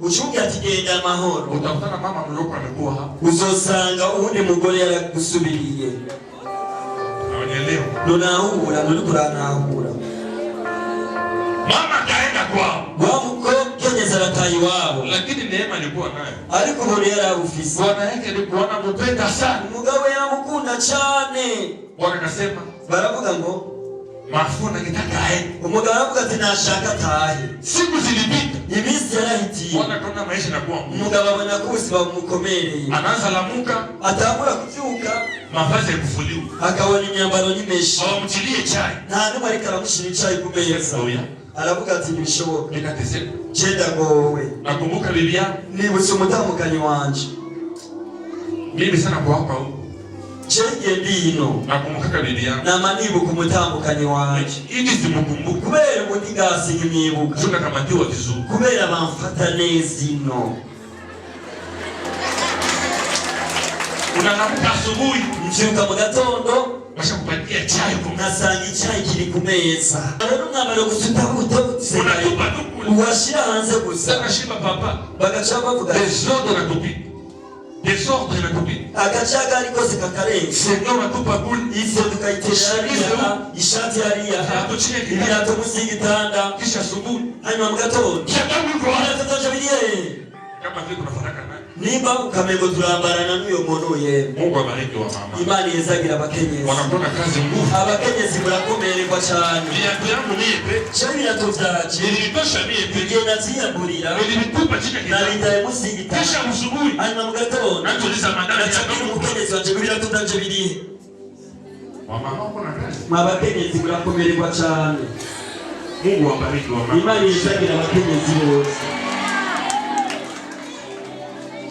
Speaker 4: ucunge ati genda amahoro.
Speaker 3: utakutana mama mloko amekuwa hapo.
Speaker 4: uzosanga uwundi mugore yaragusubiriye.
Speaker 3: Hawanielewa.
Speaker 4: ntunahura, nturiko uranahura.
Speaker 3: Mama kaenda kwao,
Speaker 4: wa mukenyezi arataha iwabo,
Speaker 3: lakini neema alikuwa nayo.
Speaker 4: ariko umuntu yarabufise.
Speaker 3: Bwana yake alikuwa anampenda sana.
Speaker 4: umugabo yamukunda cane.
Speaker 3: Bwana akasema
Speaker 4: baravuga ngo
Speaker 3: Mafuna kitaka aende.
Speaker 4: umugabo aravuga ati nashaka atahe.
Speaker 3: Siku zilipita,
Speaker 4: iminsi yarahitiye,
Speaker 3: Bwana akaona maisha yanakuwa ngumu.
Speaker 4: umugabo abona ko ubuzima bumukomereye,
Speaker 3: Anaanza lamuka,
Speaker 4: atangura kuvyuka,
Speaker 3: mavazi ya kufuliwa,
Speaker 4: akabona imyambaro n'imeshi,
Speaker 3: hawamtilie chai.
Speaker 4: nta n'umwe ariko aramushira icayi ku meza.
Speaker 3: Oya,
Speaker 4: aravuga ati ntibishoboka,
Speaker 3: nikateseka.
Speaker 4: genda ngowe.
Speaker 3: Nakumbuka bibi yangu,
Speaker 4: nibutse umutambukanyi wanje,
Speaker 3: mimi sana kwa hapa huko.
Speaker 4: cenge ndino,
Speaker 3: Nakumbuka bibi yangu,
Speaker 4: nama nibuka umutambukanyi wanje,
Speaker 3: hivi simukumbuka.
Speaker 4: kubera ubundi ngasi nkimwibuka,
Speaker 3: Chunga kamatiwa kizungu.
Speaker 4: kubera bamfata neza ino.
Speaker 3: Unanamuka asubuhi,
Speaker 4: mbyuka mu gatondo
Speaker 3: washakupatia chai
Speaker 4: unasanga icyayi kiri ku meza. Rero umwambaro gusa utabutse
Speaker 3: unatupa tu
Speaker 4: washira hanze gusa.
Speaker 3: Akashiba papa
Speaker 4: Bagaca bavuga
Speaker 3: desordre na tupi. Desordre na tupi.
Speaker 4: agacaga ariko zikakarenga.
Speaker 3: Sio natupa kule.
Speaker 4: Ivyo tukayiteranya ishati hariya ibirato munsi y'igitanda
Speaker 3: Kisha asubuhi
Speaker 4: hanyuma mu gatondo tutaje biriye
Speaker 3: kama vile tunafaraka naye.
Speaker 4: nimba ukamengo turambarana n'uyo muntu ye.
Speaker 3: Mungu abariki wa mama.
Speaker 4: Imana yezagira abakenyezi.
Speaker 3: Wanakona kazi ngumu.
Speaker 4: Abakenyezi murakomererwa cyane.
Speaker 3: Viatu yangu nipe.
Speaker 4: Cyari birato vyaje.
Speaker 3: Nilitosha nipe.
Speaker 4: Igenda ziyamburira.
Speaker 3: Nilitupa chini kitanda.
Speaker 4: Nalitaye munsi y'igitanda.
Speaker 3: Kisha asubuhi
Speaker 4: hanyuma mu gatondo
Speaker 3: natuliza madani ya
Speaker 4: kama umukenyezi wanje birato vyaje biriye.
Speaker 3: Mama kuna kazi.
Speaker 4: Mwabakenyezi murakomererwa cyane.
Speaker 3: Mungu abariki wa mama.
Speaker 4: Imana yezagira abakenyezi bose.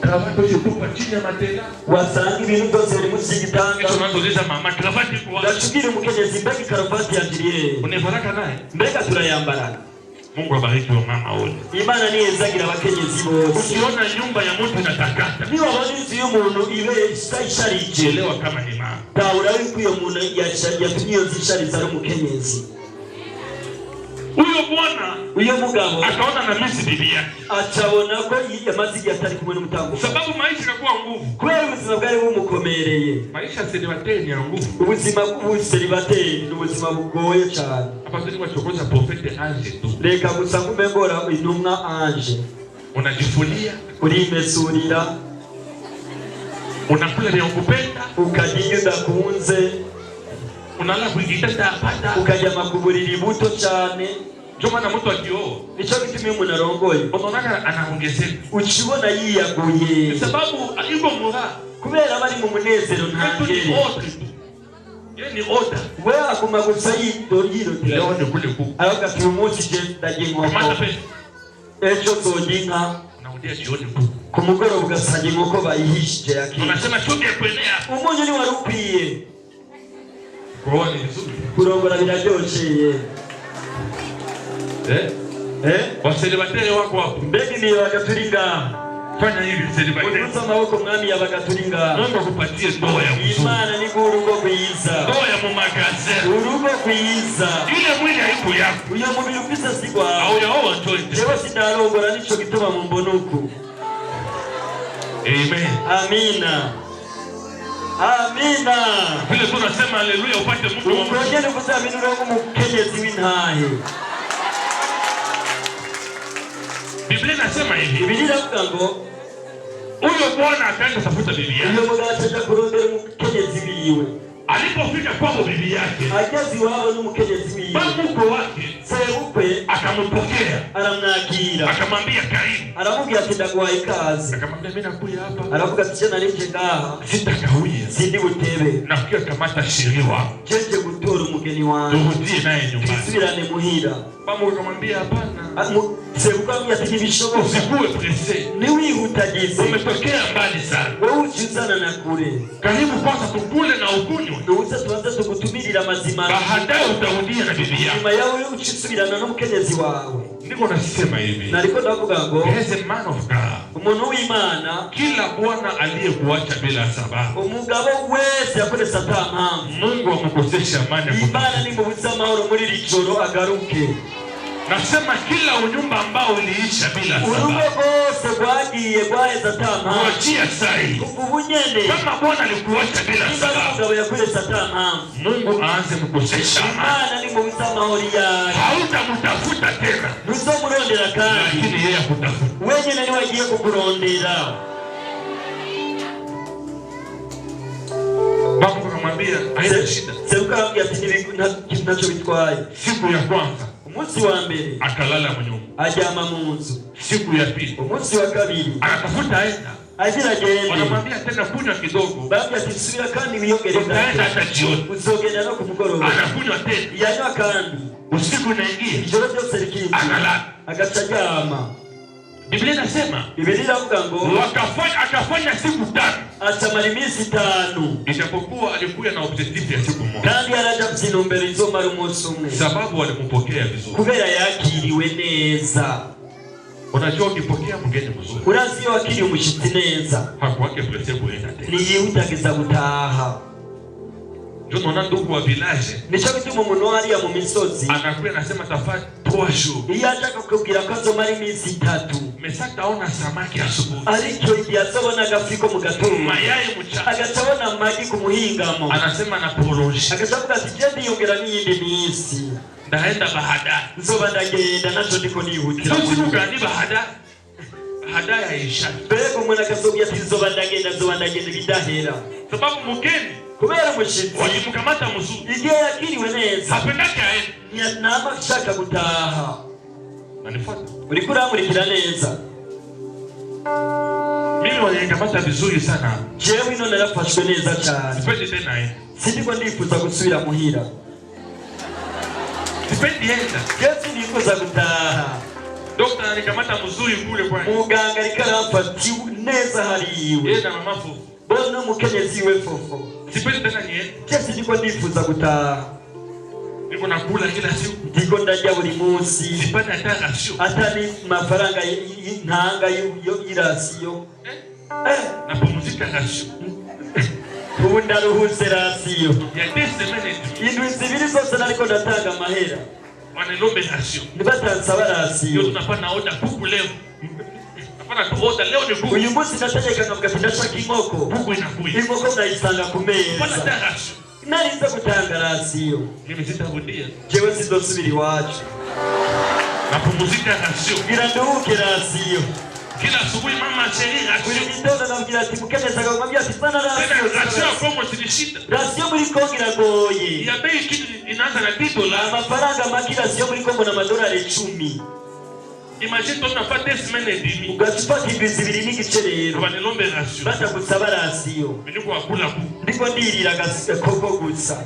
Speaker 3: Cravate tupa chini ya matela.
Speaker 4: Wasanga ibintu byose biri munsi y'igitanda.
Speaker 3: Kisha natuliza mama cravate kwa.
Speaker 4: Ndachubira umukenyezi mbega karavati yangiriye.
Speaker 3: Unefaraka naye.
Speaker 4: Mbega turayambarana.
Speaker 3: Mungu abariki wa mama wote.
Speaker 4: Imana ni yezagira abakenyezi bose.
Speaker 3: Ukiona nyumba ya mtu inatakata.
Speaker 4: Niba wabona inzu y'umuntu ibe isharije.
Speaker 3: Elewa kama ni mama.
Speaker 4: Taura yuko iyo muntu yatumye iyo nzu ishariza ari umukenyezi.
Speaker 3: Huyo bwana
Speaker 4: uyo mugabo
Speaker 3: akaona na misi bibi yake.
Speaker 4: Acabona ko yamaze atari kumwe n'umutambo.
Speaker 3: Sababu maisha yanakuwa nguvu.
Speaker 4: Kubera ubuzima bwari bumukomereye.
Speaker 3: Maisha celibateri ya nguvu.
Speaker 4: Ubuzima bw'ubuselibateri ni ubuzima bugoye cyane.
Speaker 3: Hapa tuni wachokoza profete Ange tu.
Speaker 4: Reka gusa ngumengora intumwa Ange.
Speaker 3: Unajifunia,
Speaker 4: urimesurira,
Speaker 3: unakula vya kupenda,
Speaker 4: ukajinya udakunze,
Speaker 3: unalala kuigitanda hapata,
Speaker 4: ukajya makuburiri buto cyane.
Speaker 3: Joma na mtu akioa.
Speaker 4: Nicho gituma umuntu arongoye.
Speaker 3: Unaona anaongezeka.
Speaker 4: Ukibona yiyaguye.
Speaker 3: Sababu yuko mura.
Speaker 4: Kubera bari mu munezero ntangere.
Speaker 3: Yeye ni oda.
Speaker 4: We akuma gusa yidoriro.
Speaker 3: Leo ni kule ku.
Speaker 4: Ayoka tumunsi je ndaje nkoko.
Speaker 3: Kamata pesa.
Speaker 4: Ejo zodinka.
Speaker 3: Unarudia jioni ku.
Speaker 4: Ku mugoroba ugasanga inkoko bayihishije yake.
Speaker 3: Unasema chunge kwenea.
Speaker 4: Umunyu ni warukwiye.
Speaker 3: Kuona ni nzuri.
Speaker 4: Kurongora biraryoshye.
Speaker 3: Waselibateri wako hapo.
Speaker 4: Mbegi ni wakaturinga.
Speaker 3: Fanya hivi selibateri.
Speaker 4: Unuza maboko mwami yabagaturinga.
Speaker 3: Mungu akupatie ndoa ya mzuri.
Speaker 4: Imana ni urugo kwiza.
Speaker 3: Ndoa ya mumagaze.
Speaker 4: Urugo kwiza.
Speaker 3: Ile mwili haiku yako.
Speaker 4: Uyo mubiri ufise sigwa.
Speaker 3: Au yaoa choite.
Speaker 4: Jewe sindarongora nico gituma mu mbonuku.
Speaker 3: Amen.
Speaker 4: Amina. Amina.
Speaker 3: Vile tunasema haleluya upate mtu wa Mungu.
Speaker 4: Ukongene kuzamini urongo mukenyezi w'intahe.
Speaker 3: Biblia inasema hivi.
Speaker 4: Biblia inavuga ngo
Speaker 3: huyo bwana akaenda tafuta bibi yake.
Speaker 4: Uyo mugabo acaja kurondera umukenyezi wiwe.
Speaker 3: Alipofika kwao bibi yake.
Speaker 4: Ageze iwabo n'umukenyezi wiwe.
Speaker 3: Bamuko wake.
Speaker 4: Sebukwe
Speaker 3: akampokea.
Speaker 4: Aramwakira.
Speaker 3: Akamwambia karibu.
Speaker 4: Aramubwira ati ndaguhaye ikaze.
Speaker 3: Akamwambia mimi nakuja hapa.
Speaker 4: Aravuga ati cyana nje ngaha.
Speaker 3: Sitakawia.
Speaker 4: Sindi butebe.
Speaker 3: Nafikia kamata shiriwa.
Speaker 4: Jeje gutora umugeni wanjye.
Speaker 3: Tuhudie naye nyumbani.
Speaker 4: Tusubirane muhira.
Speaker 3: Bamu akamwambia hapana.
Speaker 4: Sebukwe amubwira ati ntibishoboka.
Speaker 3: Usikuwe presse.
Speaker 4: Niwihutagize.
Speaker 3: Umetokea mbali sana.
Speaker 4: Wewe ukizana na kure.
Speaker 3: Karibu kwanza tukule na ukunywe.
Speaker 4: Nuza tuanze tukutumirira amazima.
Speaker 3: Baadaye utarudia na bibi yako.
Speaker 4: Nyuma yawe ukisubirana n'umukenyezi wawe.
Speaker 3: Ndiko nasema hivi.
Speaker 4: Nariko ndavuga ngo
Speaker 3: as a man of God.
Speaker 4: Umuntu w'Imana
Speaker 3: Kila bwana aliyekuacha bila sababu.
Speaker 4: Umugabo wese yakoresha atampamvu.
Speaker 3: Mungu amukosesha amani.
Speaker 4: Imana ni mubuza amahoro muri rijoro agaruke.
Speaker 3: Nasema kila unyumba ambao uliisha bila sababu.
Speaker 4: Urugo rwose rwagiye rwaheza atampamvu.
Speaker 3: Kuachia sai.
Speaker 4: Ubunyene.
Speaker 3: Kama bwana alikuacha bila sababu.
Speaker 4: Umugabo yakoresha atampamvu.
Speaker 3: Mungu aanze mukosesha amani.
Speaker 4: Imana ni mubuza amahoro yawe.
Speaker 3: Hautamutafuta tena.
Speaker 4: Ntuzomurondera kandi.
Speaker 3: Lakini yeye akutafuta.
Speaker 4: Wenyine niwe agiye kukurondera.
Speaker 3: Mungu akamwambia haina shida.
Speaker 4: Sebukwe akamubwira ati ntacyo bitwaye.
Speaker 3: Siku ya kwanza
Speaker 4: Umunsi wa mbere
Speaker 3: akalala munyumba.
Speaker 4: Ajyama mu nzu.
Speaker 3: Siku ya pili
Speaker 4: Umunsi wa kabiri
Speaker 3: akatafuta aenda.
Speaker 4: Agira agende.
Speaker 3: Wanamwambia tena kunywa kidogo.
Speaker 4: Bambia ati subira kandi wiyongere
Speaker 3: Utaenda hata jioni.
Speaker 4: Uzogenda no ku mugoroba.
Speaker 3: Anakunywa tena.
Speaker 4: Yanywa kandi.
Speaker 3: Usiku unaingia.
Speaker 4: Ijoro ryose rikinjira.
Speaker 3: Analala.
Speaker 4: Agaca aryama.
Speaker 3: Biblia inasema
Speaker 4: Biblia iravuga ngo
Speaker 3: akafanya siku 5.
Speaker 4: acamara iminsi 5.
Speaker 3: Ijapokuwa alikuwa na objective ya siku moja.
Speaker 4: Kandi yaraja kuzinumbera izomara umunsi umwe.
Speaker 3: Sababu walimpokea vizuri.
Speaker 4: Kubera yakiriwe neza.
Speaker 3: Unajua ukipokea mgeni mzuri.
Speaker 4: Urazi wakiri umushitsi neza.
Speaker 3: Hakuwake presse kuenda tena.
Speaker 4: Niyihutageza gutaha.
Speaker 3: Ndio unaona ndugu wa village.
Speaker 4: Nico bituma umuntu hariya mu misozi.
Speaker 3: Anakuwa anasema tafadhali 3 jours.
Speaker 4: Iyo ashaka kukubwira ko azomara iminsi 3.
Speaker 3: Mesa taona samaki asubuhi.
Speaker 4: Ariko igihe azobona agafiko mu gatondo.
Speaker 3: Mayai mchana.
Speaker 4: Agatabona amagi ku muhingamo.
Speaker 3: Anasema na prolonge.
Speaker 4: Agatabwa ati je ndiyongera n'iyindi minsi.
Speaker 3: Ndaenda bahada.
Speaker 4: Nzoba ndagenda naco ndiko nihutira.
Speaker 3: Sio ugandi bahada. Bahada ya isha.
Speaker 4: Bego umuntu akazobya ati nzoba ndagenda bidahera.
Speaker 3: Sababu mgeni
Speaker 4: kubera umushitsi
Speaker 3: wakimukamata mzuri.
Speaker 4: Igihe yakiriwe neza.
Speaker 3: Hapendake aende.
Speaker 4: Nama ashaka gutaha.
Speaker 3: Manifuata.
Speaker 4: Uriko uramurikira neza.
Speaker 3: Mimi wanikamata vizuri sana.
Speaker 4: Jewe ino narafashwe neza cyane.
Speaker 3: Sipendi tena yeye.
Speaker 4: Sindiko ndifuza gusubira muhira.
Speaker 3: Sipendi yenda.
Speaker 4: Yesu ndifuza gutaha.
Speaker 3: Dokta anikamata mzuri kule kwa.
Speaker 4: Muganga arikaramfati neza hariwe.
Speaker 3: Yeye na mama Fofo.
Speaker 4: Bona mukenyezi we Fofo.
Speaker 3: Sipendi tena yeye.
Speaker 4: Yesu ndiko ndifuza gutaha.
Speaker 3: Niko nakula kila siku.
Speaker 4: Ndiko ndarya buri munsi.
Speaker 3: Sipendi hata rasio.
Speaker 4: Atani mafaranga y'intanga y'irasiyo.
Speaker 3: Napumzika rasio.
Speaker 4: Ubundi aruhutse rasiyo.
Speaker 3: Ya 2 semaines.
Speaker 4: Indwi zibiri zose nariko ndatanga amahera.
Speaker 3: Wanelombe rasio.
Speaker 4: Nibatansa barasiyo.
Speaker 3: Ndio tunapana order kuku leo. Tunapana order leo ni kuku.
Speaker 4: Uyu munsi nategeka ngavuga ati ndashaka inkoko.
Speaker 3: Kuku inakuja.
Speaker 4: Inkoko ndayisanga ku meza.
Speaker 3: Bana rasio.
Speaker 4: Narinze gutanga rasiyo.
Speaker 3: Mimi sitarudia.
Speaker 4: Jewe sizosubira iwacu.
Speaker 3: Napumzika rasio.
Speaker 4: Ngira nduhuke rasiyo.
Speaker 3: Kila asubuhi mama cheri
Speaker 4: Buri
Speaker 3: rasio.
Speaker 4: gitondo nabwira ati mukenyezi akamwambia ati sana rasiyo.
Speaker 3: Rasio Kongo sinishita.
Speaker 4: Rasiyo muri Kongo iragoye.
Speaker 3: Ya bei kitu inaanza na $10.
Speaker 4: Amafaranga make rasiyo muri Kongo na madolari 10.
Speaker 3: Imagine tunafanya 2 semaines et demie.
Speaker 4: Ugafata indwi zibiri n'igice rero.
Speaker 3: Wanelombe rasio.
Speaker 4: Batagusaba rasiyo.
Speaker 3: Mimi niko akula kuku.
Speaker 4: Ndiko ndirira agakoko gusa.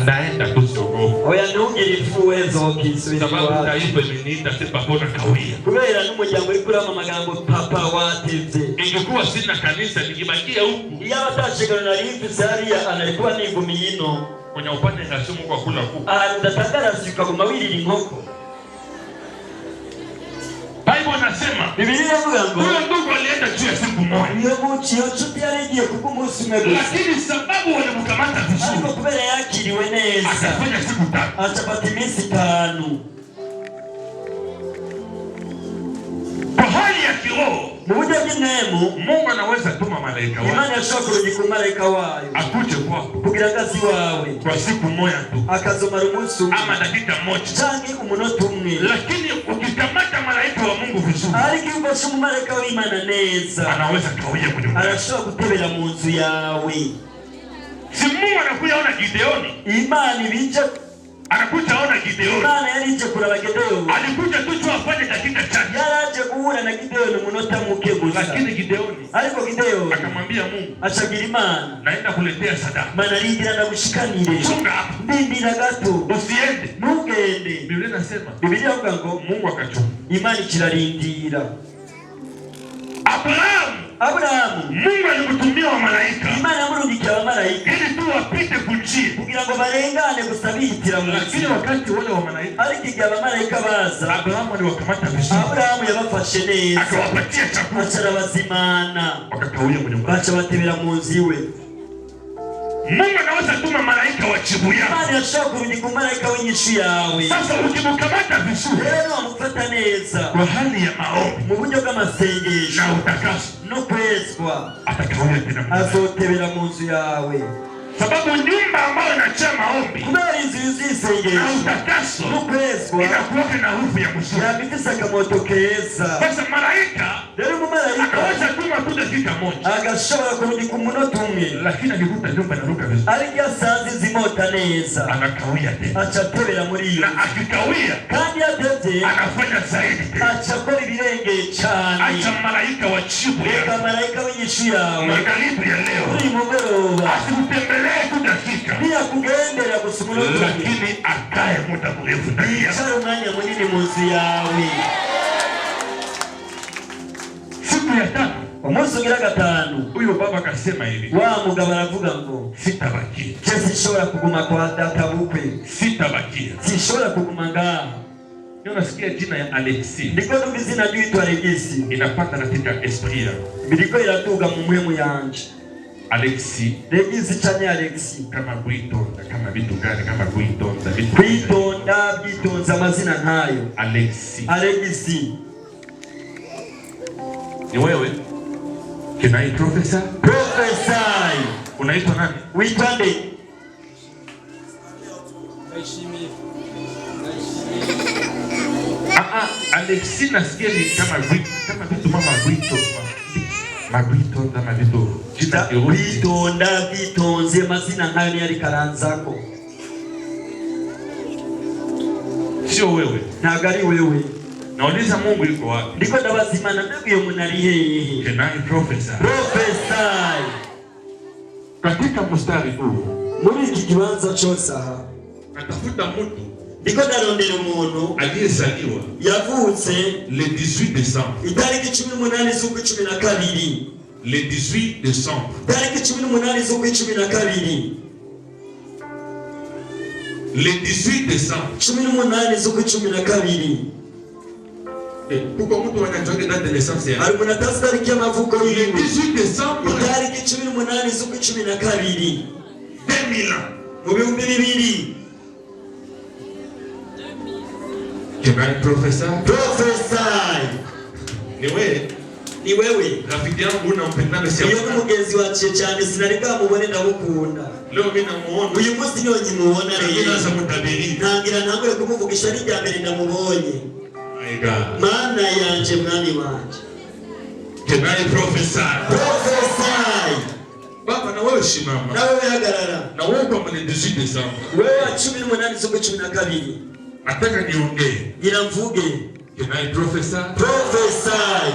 Speaker 3: Ndaenda kusogo.
Speaker 4: Oya ntugire ifuwe nzokisubira
Speaker 3: Sababu
Speaker 4: iwacu.
Speaker 3: taifa imenita sepa bona kawia.
Speaker 4: Kubera n'umuryango uri kurama amagambo papa watevye.
Speaker 3: Ingekuwa sina kanisa ningebakia huku.
Speaker 4: Iyo abatashigana nari mfise hariya analikuwa nigumiye ino.
Speaker 3: Kwenye upande rasio Mungu akula kuku.
Speaker 4: Ndatanga rasiyo ukaguma wirira inkoko.
Speaker 3: Bible nasema
Speaker 4: Biblia iravuga ngo
Speaker 3: huyo ndugu alienda juu ya siku moja.
Speaker 4: iyo nshuti yarigiye kubw'umunsi umwe gusa.
Speaker 3: Lakini sababu walimkamata vizuri.
Speaker 4: Ariko kubera yakiriwe neza.
Speaker 3: Akafanya siku 3.
Speaker 4: Acafata iminsi 5.
Speaker 3: Kwa hali ya kiroho.
Speaker 4: Mu buryo bw'intemu
Speaker 3: Mungu anaweza tuma malaika wake.
Speaker 4: Imana yashobora kurungika umumarayika wayo.
Speaker 3: Akuje kwako.
Speaker 4: Kugira akazi wawe.
Speaker 3: Kwa siku moja tu.
Speaker 4: Akazomara umunsi umwe.
Speaker 3: Ama dakika moja.
Speaker 4: Canke umunota umwe.
Speaker 3: Lakini ukikamata malaika wa Mungu vizuri.
Speaker 4: Ariko iyo ufashe umumarayika w'Imana neza.
Speaker 3: Anaweza kawia kwenye nyumba.
Speaker 4: Arashobora gutebera mu nzu yawe.
Speaker 3: Si Mungu anakuja ona Gideoni.
Speaker 4: Imana ibije.
Speaker 3: Anakuja ona Gideoni.
Speaker 4: Imana yarije kuraba Gideoni.
Speaker 3: Alikuja tu tu afanye dakika chache.
Speaker 4: Yaraje guhura na Gideoni umunota muke gusa.
Speaker 3: Lakini Gideoni
Speaker 4: ariko Gideoni
Speaker 3: akamwambia Mungu,
Speaker 4: achagira Imana,
Speaker 3: naenda kuletea sadaka.
Speaker 4: Mana ringira ndagushikanire.
Speaker 3: Chunga hapa.
Speaker 4: Ndindira gato.
Speaker 3: Usiende.
Speaker 4: Ntugende.
Speaker 3: Biblia inasema,
Speaker 4: Biblia ivuga ngo
Speaker 3: Mungu akachunga.
Speaker 4: Imana ikirarindira. Abrahamu
Speaker 3: Mungu alimtumia wa malaika.
Speaker 4: Imana yamurungikiye abamarayika
Speaker 3: ili tu wapite kunjia
Speaker 4: kugira ngo barengane gusa bihitira mu
Speaker 3: lakini wakati wale wa malaika
Speaker 4: ariko igihe abamarayika baza
Speaker 3: Abrahamu aliwakamata vizuri.
Speaker 4: Abrahamu yabafashe neza
Speaker 3: Akawapatia chakula.
Speaker 4: acara bazimana
Speaker 3: Wakakawia kwenye nyumba.
Speaker 4: baca batebera mu nzu iwe.
Speaker 3: Mungu anaweza tuma malaika wa jibu yako.
Speaker 4: Imana yashobora kurungika umumarayika w'inyishu yawe.
Speaker 3: Sasa ukimkamata vizuri
Speaker 4: rero wamufata neza
Speaker 3: kwa hali ya maombi
Speaker 4: mu buryo bw'amasengesho
Speaker 3: na utakaso
Speaker 4: no kwezwa
Speaker 3: atakawia tena
Speaker 4: azotebera mu nzu yawe.
Speaker 3: sababu nyumba ambayo inajaa maombi
Speaker 4: kubera inzu yuzuye isengesho
Speaker 3: na utakaso
Speaker 4: no kwezwa
Speaker 3: inakuwa na harufu ya mzuri.
Speaker 4: yabifise akamoto keza.
Speaker 3: Sasa malaika
Speaker 4: rero umumarayika
Speaker 3: akaweza tuma tu dakika moja
Speaker 4: agashobora kurungika umunota umwe
Speaker 3: lakini akikuta nyumba inaruka vizuri
Speaker 4: ariko iyo asanze zimota neza
Speaker 3: anakawia tena
Speaker 4: aca atebera muri iyo
Speaker 3: na akikawia
Speaker 4: kandi yatevye
Speaker 3: anafanya zaidi tena.
Speaker 4: aca akora ibirengeye cane.
Speaker 3: Acha malaika wa jibu
Speaker 4: reka
Speaker 3: yako
Speaker 4: marayika w'inyishu yawe
Speaker 3: magharibi ya leo
Speaker 4: uri mugoroba
Speaker 3: asikutembelee tu dakika
Speaker 4: ntiyakugendera gusa umunota umwe
Speaker 3: lakini akae muda mrefu ndani yako.
Speaker 4: yicara umwanya munini mu nzu yawe.
Speaker 3: Siku ya tatu
Speaker 4: umunsi ugira gatanu
Speaker 3: huyo baba akasema hivi,
Speaker 4: wa mugabo aravuga ngo
Speaker 3: sitabakia,
Speaker 4: je sinshobora kuguma kwa data bukwe,
Speaker 3: sitabakia.
Speaker 4: sinshobora kuguma ngaha.
Speaker 3: Unasikia jina ya Alexi.
Speaker 4: Ndiko ndizina juitwa Alexi.
Speaker 3: Inapanda katika esprit ya.
Speaker 4: Biriko iratuga mu mwemu yanje.
Speaker 3: Alexi.
Speaker 4: Alexi chane Alexi.
Speaker 3: Kama kuitonda, kama vitu gani kama kuitonda, vitu.
Speaker 4: Kuitonda bitonza mazina nayo.
Speaker 3: Alexi.
Speaker 4: Alexi.
Speaker 3: Ni wewe? Kinai professor?
Speaker 4: Professor.
Speaker 3: Unaitwa nani?
Speaker 4: Uitande.
Speaker 3: Alexi nasikia ni kama vitu mama Guito. Maguito kama vitu.
Speaker 4: Bitonda bitonze mazina nayo yari karanzako.
Speaker 3: Sio wewe.
Speaker 4: Nagari wewe.
Speaker 3: Nauliza Mungu yuko wapi?
Speaker 4: Ndiko ndabazimana mbegu yo munari hehe.
Speaker 3: Kenani professor.
Speaker 4: Professor.
Speaker 3: Katika mstari huu,
Speaker 4: muri iki kibanza cyose aha,
Speaker 3: natafuta mtu
Speaker 4: ndiko ndarondera umuntu
Speaker 3: aliyezaliwa
Speaker 4: yavutse
Speaker 3: le 18 décembre.
Speaker 4: Itariki 18 z'ukwa 12.
Speaker 3: Le 18 décembre.
Speaker 4: Itariki 18 z'ukwa 12.
Speaker 3: Le 18 décembre.
Speaker 4: 18 z'ukwa 12.
Speaker 3: Pourquoi mtu anajua date de naissance ya?
Speaker 4: Ari munatazi tariki y'amavuko
Speaker 3: Le
Speaker 4: yiwe.
Speaker 3: 18 décembre.
Speaker 4: Itariki 18 z'ukwa 12.
Speaker 3: 2000 ans.
Speaker 4: Mu bihumbi 2000.
Speaker 3: Kenani professor.
Speaker 4: Professor. Ni wewe.
Speaker 3: Rafiki yangu unampenda sana.
Speaker 4: Iyo n'umugenzi wacu cyane sinareka mubone ndamukunda.
Speaker 3: Leo mimi namuona.
Speaker 4: Uyu munsi niyo nyimuona rero.
Speaker 3: Nasa mutabiri.
Speaker 4: Ntangira ntangure kumuvugisha n'ijya mbere ndamubonye.
Speaker 3: My God.
Speaker 4: Mana yanje mwami wanje.
Speaker 3: Kenani professor.
Speaker 4: Professor.
Speaker 3: Baba na wewe shimama.
Speaker 4: Na wewe hagarara.
Speaker 3: Na wewe kwa le 18 décembre.
Speaker 4: Wewe 18 z'ukwa 12.
Speaker 3: Nataka niongee.
Speaker 4: Gira mvuge.
Speaker 3: Kenani professor.
Speaker 4: Professor.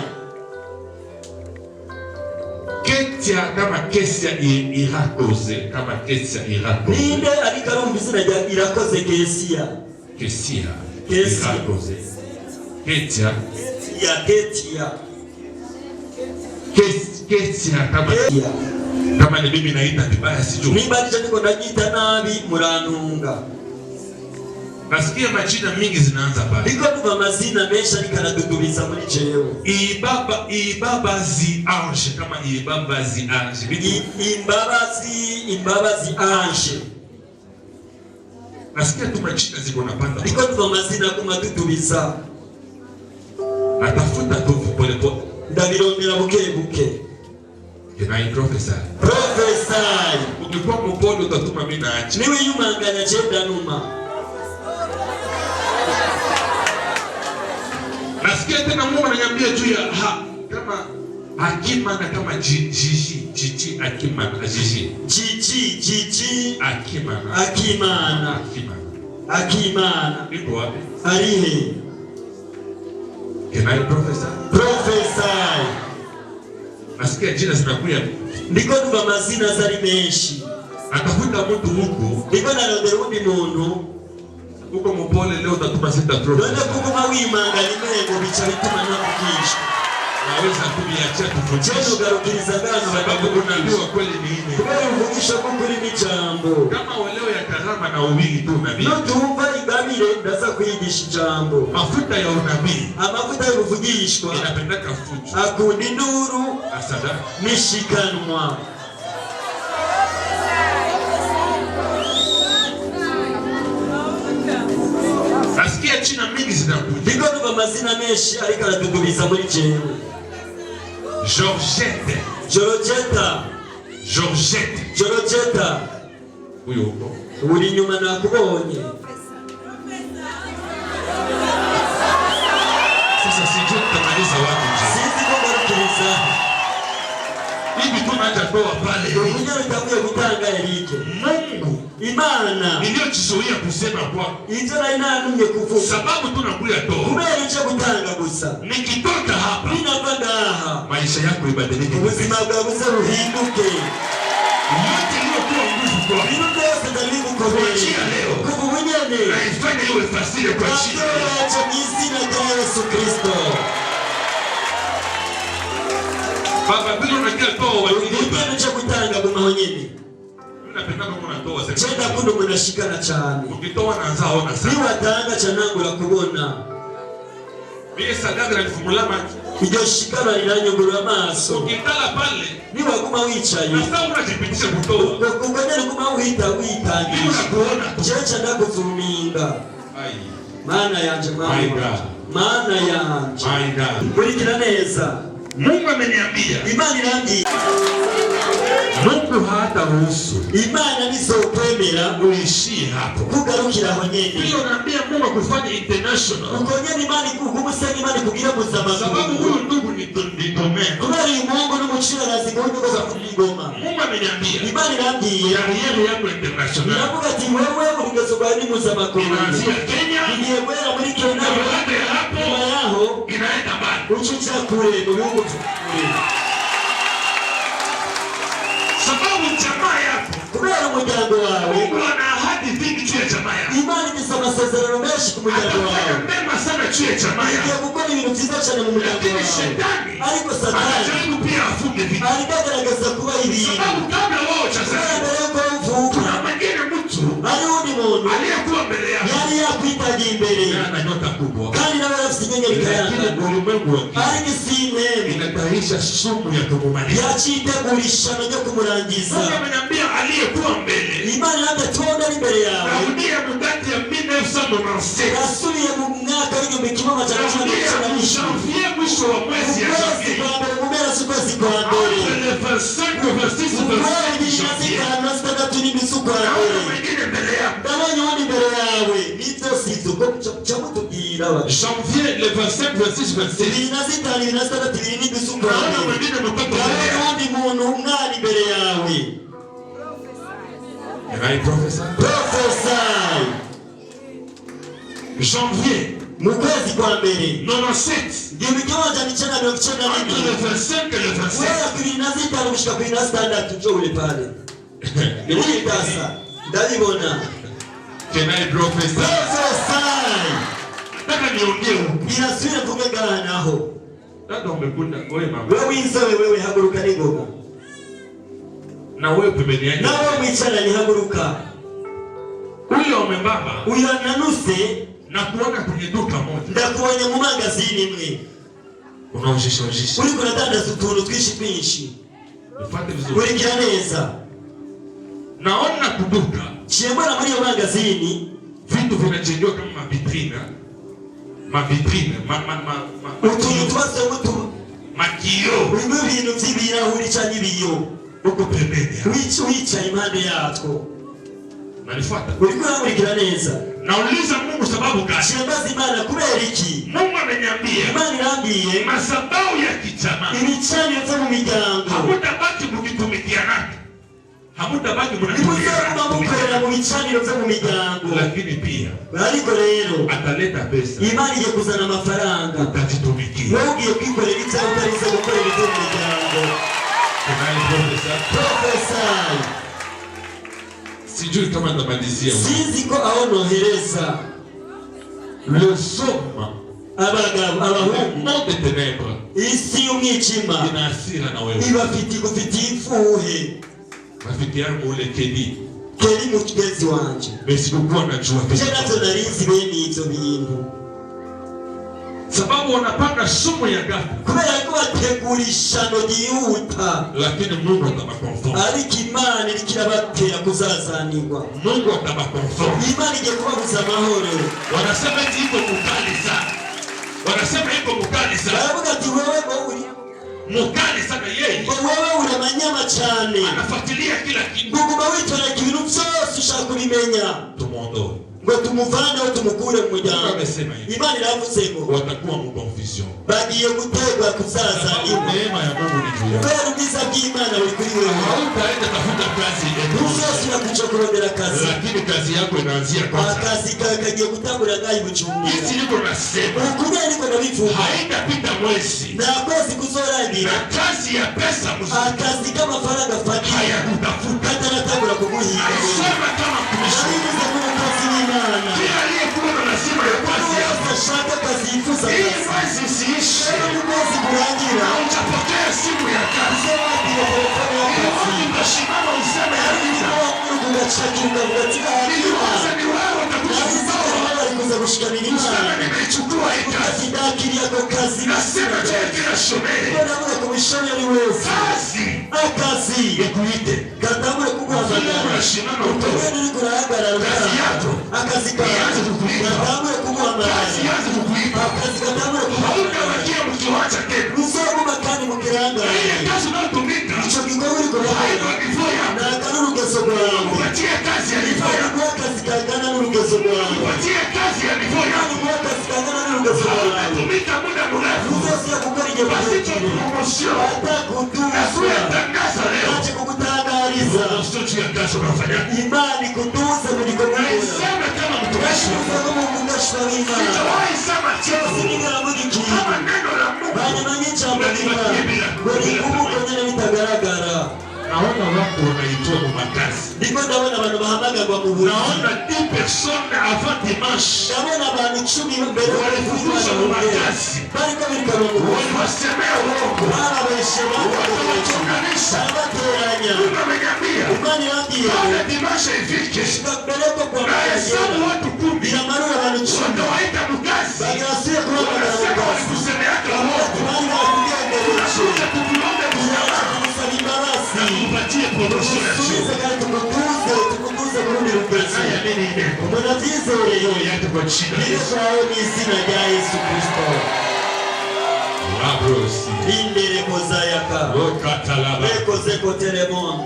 Speaker 3: Ketia kama kesi irakoze, kama kesi irakoze.
Speaker 4: Ninde ariko arumva izina rya irakoze Kesia.
Speaker 3: Kesia.
Speaker 4: Kesia.
Speaker 3: Irakoze. Ketia.
Speaker 4: Ketia.
Speaker 3: Kesia kama ni mimi naita vibaya sijui.
Speaker 4: Nimba ndicho niko najiita nabi murantunga.
Speaker 3: Nasikia majina mingi zinaanza pale.
Speaker 4: Niko tuva mazina menshi ariko aradudubiza muri jewe.
Speaker 3: Ibabazi ange kama ibabazi ange.
Speaker 4: Imbabazi ange.
Speaker 3: Nasikia tu majina ziko napanda.
Speaker 4: Niko tuva mazina kumadudubiza.
Speaker 3: Natafuta tu pole pole.
Speaker 4: Ndabirondera buke buke.
Speaker 3: Kenani professor.
Speaker 4: Professor.
Speaker 3: Ukikuwa mpole utatuma mimi naacha.
Speaker 4: Niwe yumanganya chenda numa.
Speaker 3: Nasikia tena Mungu ananiambia juu ya kama Akima na kama Jiji Akima na Jiji.
Speaker 4: Jiji Akimana.
Speaker 3: Niko wapi?
Speaker 4: Arihe.
Speaker 3: Kenani professor.
Speaker 4: Professor.
Speaker 3: Nasikia jina zinakuja.
Speaker 4: Ndiko tuva mazina zari menshi.
Speaker 3: Atafuta mtu huko.
Speaker 4: Ndiko narondera undi muntu.
Speaker 3: Uko mpole leo utatuma sita professor.
Speaker 4: None kuguma wimanga nimego bica bituma nakugisha.
Speaker 3: Naweza kubiacha kufundisha.
Speaker 4: Cyo ugarukiriza gano
Speaker 3: sababu unaambiwa kweli ni nini.
Speaker 4: Wewe uvugisha kukuri n'ijambo.
Speaker 3: Kama waleo ya karama na uwili tu nabii.
Speaker 4: Nutumva igabire ndaza kwigisha ijambo.
Speaker 3: Mafuta ya unabii.
Speaker 4: Amavuta y'ubuvugishwa.
Speaker 3: Inapendeka fujo.
Speaker 4: Akunda induru.
Speaker 3: Asada.
Speaker 4: Nishikanwa.
Speaker 3: Nasikia china mingi zinakuja.
Speaker 4: Ndiko tuva mazina menshi ariko aradudubiza muri jewe. Georgette.
Speaker 3: Huyo huko.
Speaker 4: Uri nyuma nakubonye.
Speaker 3: Sasa sijui tutamaliza wapi nje.
Speaker 4: Sisi kugarukiriza.
Speaker 3: Hivi tunaanza toa pale.
Speaker 4: Unyo itakuye gutanga Erike.
Speaker 3: Mungu.
Speaker 4: Imana.
Speaker 3: Niliyojizuia kusema kwa.
Speaker 4: Inzo na inanumye kuvuga.
Speaker 3: Sababu tunakuya toa.
Speaker 4: Kubera icyo gutanga gusa.
Speaker 3: Nikitoka hapa.
Speaker 4: Ninavanga aha.
Speaker 3: Maisha yako ibadilike.
Speaker 4: Ubuzima bwawe buhinduke.
Speaker 3: Yote iliyokuwa nguvu kwa.
Speaker 4: Bino byose ndabigukorera
Speaker 3: leo.
Speaker 4: Kuva ubunyene.
Speaker 3: Naifanya iwe fasile kwa
Speaker 4: jina. Acha mwizina rya Yesu Kristo.
Speaker 3: Baba bila unakia toa wajini.
Speaker 4: Ugenda cyo gutanga gumaho nyene.
Speaker 3: Napenda kama unatoa sasa.
Speaker 4: Chenda kundo munashikana cyane.
Speaker 3: Ukitoa naanza ona sana.
Speaker 4: Niwatanga cyanangura kubona.
Speaker 3: Mimi sadaka nalifungula macho.
Speaker 4: Iryo shikara riranyugurura amaso.
Speaker 3: Ukikala pale,
Speaker 4: niwaguma wicaye.
Speaker 3: Sasa unajipitisha kutoa.
Speaker 4: Ukongera kuma witangisha. Jecha ndakuzuminga. Mana yanje Mana yanje. Kurikira neza.
Speaker 3: Mungu ameniambia.
Speaker 4: Imani irambwiye.
Speaker 3: Mungu hataruhusu.
Speaker 4: Imana nizokwemera
Speaker 3: uishie hapo.
Speaker 4: Kugarukira aho nyene.
Speaker 3: Hiyo naambia Mungu kufanya international.
Speaker 4: Ukongera imani kugumusanga imani kugira kuzama.
Speaker 3: Sababu huyu ndugu ni domeno.
Speaker 4: Kubera uyu Mungu n'umucira razi ngo ndugu kuvugoma.
Speaker 3: Mungu ameniambia.
Speaker 4: Imani irambwiye.
Speaker 3: Yari yako international.
Speaker 4: Iravuga ati wewe uligezo kwa ni mpuzamakungu.
Speaker 3: Inaanzia Kenya.
Speaker 4: Ndiye kwera muri Kenya.
Speaker 3: Baada ya hapo inaenda mbali.
Speaker 4: Uchucha kule mu bihugu kule.
Speaker 3: Sababu jamaa yako.
Speaker 4: Kubera umuryango wawe.
Speaker 3: Mungu ana ahadi vingi juu ya jamaa yako.
Speaker 4: Imani ni amasezerano menshi ku muryango wawe.
Speaker 3: Mema sana juu ya jamaa yako.
Speaker 4: Igiye gukora ibintu byiza cyane mu muryango wawe.
Speaker 3: Shetani.
Speaker 4: Ariko Satani.
Speaker 3: Anajaribu pia afunge vitu.
Speaker 4: Aligaragaza kuba ibintu.
Speaker 3: Sababu kabla wao chazana. Kuna mwingine mtu.
Speaker 4: Ari undi muntu.
Speaker 3: Aliyekuwa mbele yako.
Speaker 4: Yari yakwitaga imbere.
Speaker 3: Ana nyota kubwa.
Speaker 4: Kandi nawe afite inyenyeri kayanga.
Speaker 3: Ulimwengu wa
Speaker 4: ariko isime
Speaker 3: inatahisha sumu ya kumumaliza.
Speaker 4: Yachitegurisha no kumurangiza.
Speaker 3: Mungu ameniambia aliyekuwa mbele.
Speaker 4: Imani yake tuona imbere yawe.
Speaker 3: Rudia mudati ya 1996.
Speaker 4: Asubiye mu mwaka w'igihumbi kimwe amajana icenda na mirongo icenda.
Speaker 3: Janvier mwisho wa mwezi ya Janvier.
Speaker 4: Kumera sukwezi kwa mbere.
Speaker 3: Le 25 au 26
Speaker 4: ndabonye ubundi imbere yawe nibyo sivyo ko camutubwira
Speaker 3: Janvier le 25 26 27
Speaker 4: bibiri na zitanu bibiri na zitandatu bibiri n'ibisukware ndabonye ubundi muntu umwana imbere yawe. Professor
Speaker 3: Janvier
Speaker 4: mu kwezi kwa mbere
Speaker 3: 97
Speaker 4: igihumbi kimwe amajana icenda na mirongo icenda n'ibiri
Speaker 3: le 25 le 26
Speaker 4: guhera ku bibiri na zitanu gushika ku bibiri na zitandatu njo uri pale ndabibona ndabibona.
Speaker 3: Kenai Professor nataka niongee huko
Speaker 4: birasubire mvuge ganaho
Speaker 3: dada umekunda wewe mama
Speaker 4: wewe inzobe wewe haguruka n'ingoga
Speaker 3: na wewe pembeni yake
Speaker 4: nawe mwicaranye haguruka.
Speaker 3: huyo umembaba
Speaker 4: uyo nanuse
Speaker 3: na kuona kwenye duka moja
Speaker 4: ndakubonye mu magazini imwe
Speaker 3: unaujisha
Speaker 4: uri kunadandaza utuntu twinshi twinshi.
Speaker 3: ufuate vizuri
Speaker 4: urikira neza
Speaker 3: naona kuduka
Speaker 4: chembona muri yo magazini
Speaker 3: vitu vinajengewa kama mavitrine
Speaker 4: utuntu twase mutu
Speaker 3: makio
Speaker 4: bimwe bintu vy'ibirahuri canke ibiyo
Speaker 3: uko pembeni
Speaker 4: wicaye impande yatwo.
Speaker 3: nanifuata
Speaker 4: uriko uramurikira neza
Speaker 3: nauliza Mungu sababu gani?
Speaker 4: Shembaza Imana kubera iki?
Speaker 3: Mungu ameniambia
Speaker 4: Imana irambwiye
Speaker 3: madhabahu ya kijamaa
Speaker 4: ibicaniro vyo mu miryango
Speaker 3: hamutabaki mukitumikiana hamutabaki
Speaker 4: mnatumikiana mukorera mu bicaniro vyo mu miryango,
Speaker 3: lakini pia
Speaker 4: ariko rero
Speaker 3: ataleta pesa.
Speaker 4: Imana igiye kuzana amafaranga
Speaker 3: utajitumikia
Speaker 4: wewe ugiye kwikorera icyaha utarize gukorera ivyo mu miryango. Professor
Speaker 3: sijui kama ndamalizia
Speaker 4: sinzi ko aho nohereza
Speaker 3: le somme
Speaker 4: abagabo abahungu
Speaker 3: monde de ténèbres
Speaker 4: isi y'umwijima
Speaker 3: ina hasira na wewe
Speaker 4: ibafitiye ifuhe
Speaker 3: rafiki yangu ule Kedi
Speaker 4: mugenzi wanje
Speaker 3: mesikukuwa najua
Speaker 4: je nazo narizi bene ivyo bintu
Speaker 3: sababu wanapanga sumu ya ghafla
Speaker 4: kubera ko bategura ishano ryihuta,
Speaker 3: lakini Mungu atabakonform.
Speaker 4: ariko Imana irikirabatera kuzazanirwa.
Speaker 3: Mungu atabakonform.
Speaker 4: Imana igiye kubabuza amahoro.
Speaker 3: Wanasema iko mukali sana, wanasema iko mukali sana,
Speaker 4: baravuga ati wewe uri
Speaker 3: mukali sana. Yeye
Speaker 4: wewe uri amanyama cyane,
Speaker 3: anafuatilia kila kitu,
Speaker 4: uguma witwara ibintu byose ushaka kubimenya.
Speaker 3: Tumuondoe
Speaker 4: ngo tumuvane aho tumukure mu muryango. Imana iravuze ngo
Speaker 3: watakuwa mu confusion,
Speaker 4: bagiye gutegwa kuzaza
Speaker 3: neema ya Mungu ni juu yako.
Speaker 4: Kubera ubwiza bw'Imana buri kuri wewe.
Speaker 3: Hautaenda tafuta kazi
Speaker 4: uzosubira kuja kurondera kazi,
Speaker 3: lakini kazi yako inaanzia kwanza.
Speaker 4: Akazi kagiye gutangura ngaho Bujumbura.
Speaker 3: Hizi niko nasema
Speaker 4: ukubera niko nabivuga,
Speaker 3: haitapita mwezi
Speaker 4: na kwezi kuzorangira
Speaker 3: na kazi ya pesa
Speaker 4: akazi k'amafaranga fatika
Speaker 3: hayakutafuta
Speaker 4: kataratangura kuguhiga.
Speaker 3: Sema kama
Speaker 4: kumisha kila
Speaker 3: aliyekuwa na lazima ya kazi yako
Speaker 4: ashaka kazi yifuza
Speaker 3: hii mwezi isiishe,
Speaker 4: mwezi kurangira
Speaker 3: utapokea simu ya kazi. Utashimama useme nimeichukua hii kazi ikuite,
Speaker 4: katambure kuguhamagara utegere uri kurahagarara akazi kawe katambure kuguhamagara akazi katambure kuguhamagara uzoguma kandi mukirangara ico gikorwa uri kurahagarara nakana urugezo rwawe ikuwa akazi kagana n'urugezo rwawe ikuwa akazi kagana n'urugezo rwawe uzosiya gukora igihe kirekire atakuduzwa aje kugutangariza Imana ikuduze mu gikorwa urashuza no mu mugashwa w'Imana cyose n'ingaramu gikiye banyamanye ijambo ry'Imana buri kumukonyene bitagaragara.
Speaker 3: Naona watu wanaitwa mu makazi.
Speaker 4: Ndiko ndabona abantu bahamagarwa mu buri.
Speaker 3: Naona 10 personnes avant dimanche.
Speaker 4: Ndabona abantu 10 mbere
Speaker 3: walifukuzwa mu makazi.
Speaker 4: Bariko birikaba mu buri.
Speaker 3: Wasemea uongo.
Speaker 4: Barabeshe
Speaker 3: wakawatunganisha.
Speaker 4: Bateranya.
Speaker 3: Unamegambia.
Speaker 4: Imani yambie.
Speaker 3: Baada dimanche ifike.
Speaker 4: Mbeleko kwa
Speaker 3: hesabu watu 10.
Speaker 4: Biramarura abantu 10.
Speaker 3: Wakawaita mukazi.
Speaker 4: Bagasiye kuba
Speaker 3: wanasema walikusemeaka uongo. Unakuja kukulombe msamaha. Kupatie promotion ya chuo.
Speaker 4: Tukutuze kurudi rugezi.
Speaker 3: Aya nini ine?
Speaker 4: Umunatize
Speaker 3: Iyo yate kwa china Yesu.
Speaker 4: Nishwaho n'izina rya Yesu Kristo.
Speaker 3: Labrosi.
Speaker 4: Indere mozayaka.
Speaker 3: Lokatalaba.
Speaker 4: Rekoze kotelemon.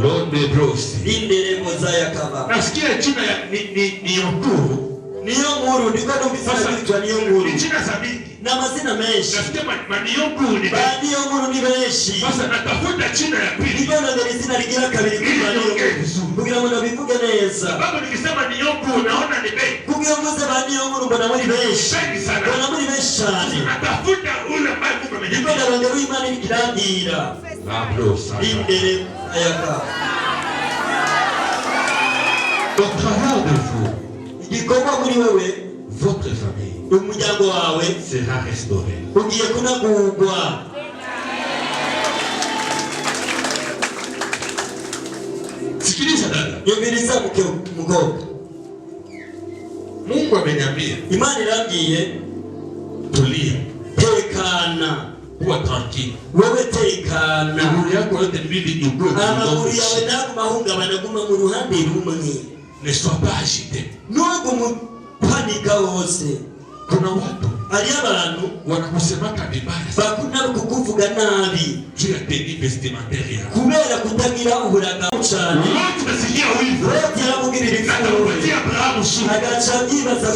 Speaker 3: Londe brosi.
Speaker 4: Indere mozayaka ba.
Speaker 3: Nasikia china ya ni Yokuru.
Speaker 4: Niyo nkuru ndiko numvise kwitwa niyo nkuru.
Speaker 3: Ni china za mingi.
Speaker 4: N'amazina menshi.
Speaker 3: Nasikia niyo nkuru ni
Speaker 4: ba niyo nkuru ni benshi.
Speaker 3: Sasa natafuta china ya pili.
Speaker 4: Ndiko ndondera izina rigira kabiri kwa niyo nkuru. Kugira ngo nabivuge neza.
Speaker 3: Sababu nikisema niyo nkuru naona ni bengi.
Speaker 4: Kugira ngo mvuze ba niyo nkuru mbona muri benshi.
Speaker 3: Bengi sana.
Speaker 4: Mbona muri benshi cyane.
Speaker 3: Natafuta ule ambaye Mungu amenipa.
Speaker 4: Ndiko ndondera Imana ikirangira.
Speaker 3: Labrosi.
Speaker 4: Indere ayaka.
Speaker 3: Au travers de vous.
Speaker 4: Igikorwa muri wewe
Speaker 3: Votre famille
Speaker 4: umuryango wawe
Speaker 3: sera restaurée.
Speaker 4: ugiye kunagurwa.
Speaker 3: Sikiliza dada.
Speaker 4: Yumviriza mukobwa.
Speaker 3: Mungu ameniambia
Speaker 4: Imana irambwiye
Speaker 3: tulia.
Speaker 4: tekana.
Speaker 3: Kuwa tranquille.
Speaker 4: Wewe tekana.
Speaker 3: Miguu yako yote mbili igwe.
Speaker 4: Amaguru yawe nagumahungabana guma mu ruhande rumwe.
Speaker 3: Ne sois pas agité.
Speaker 4: Nugumupanika wose.
Speaker 3: Kuna watu
Speaker 4: ari abantu
Speaker 3: wanakusemaka vibaya
Speaker 4: bakunda kukuvuga nabi
Speaker 3: juu ya tenue vestimentaire yako.
Speaker 4: kubera kutagira uburanga cyane.
Speaker 3: Watu nasikia wivu.
Speaker 4: Wote yaramugirira ifuro.
Speaker 3: Abrahamu sura.
Speaker 4: Agaca byibaza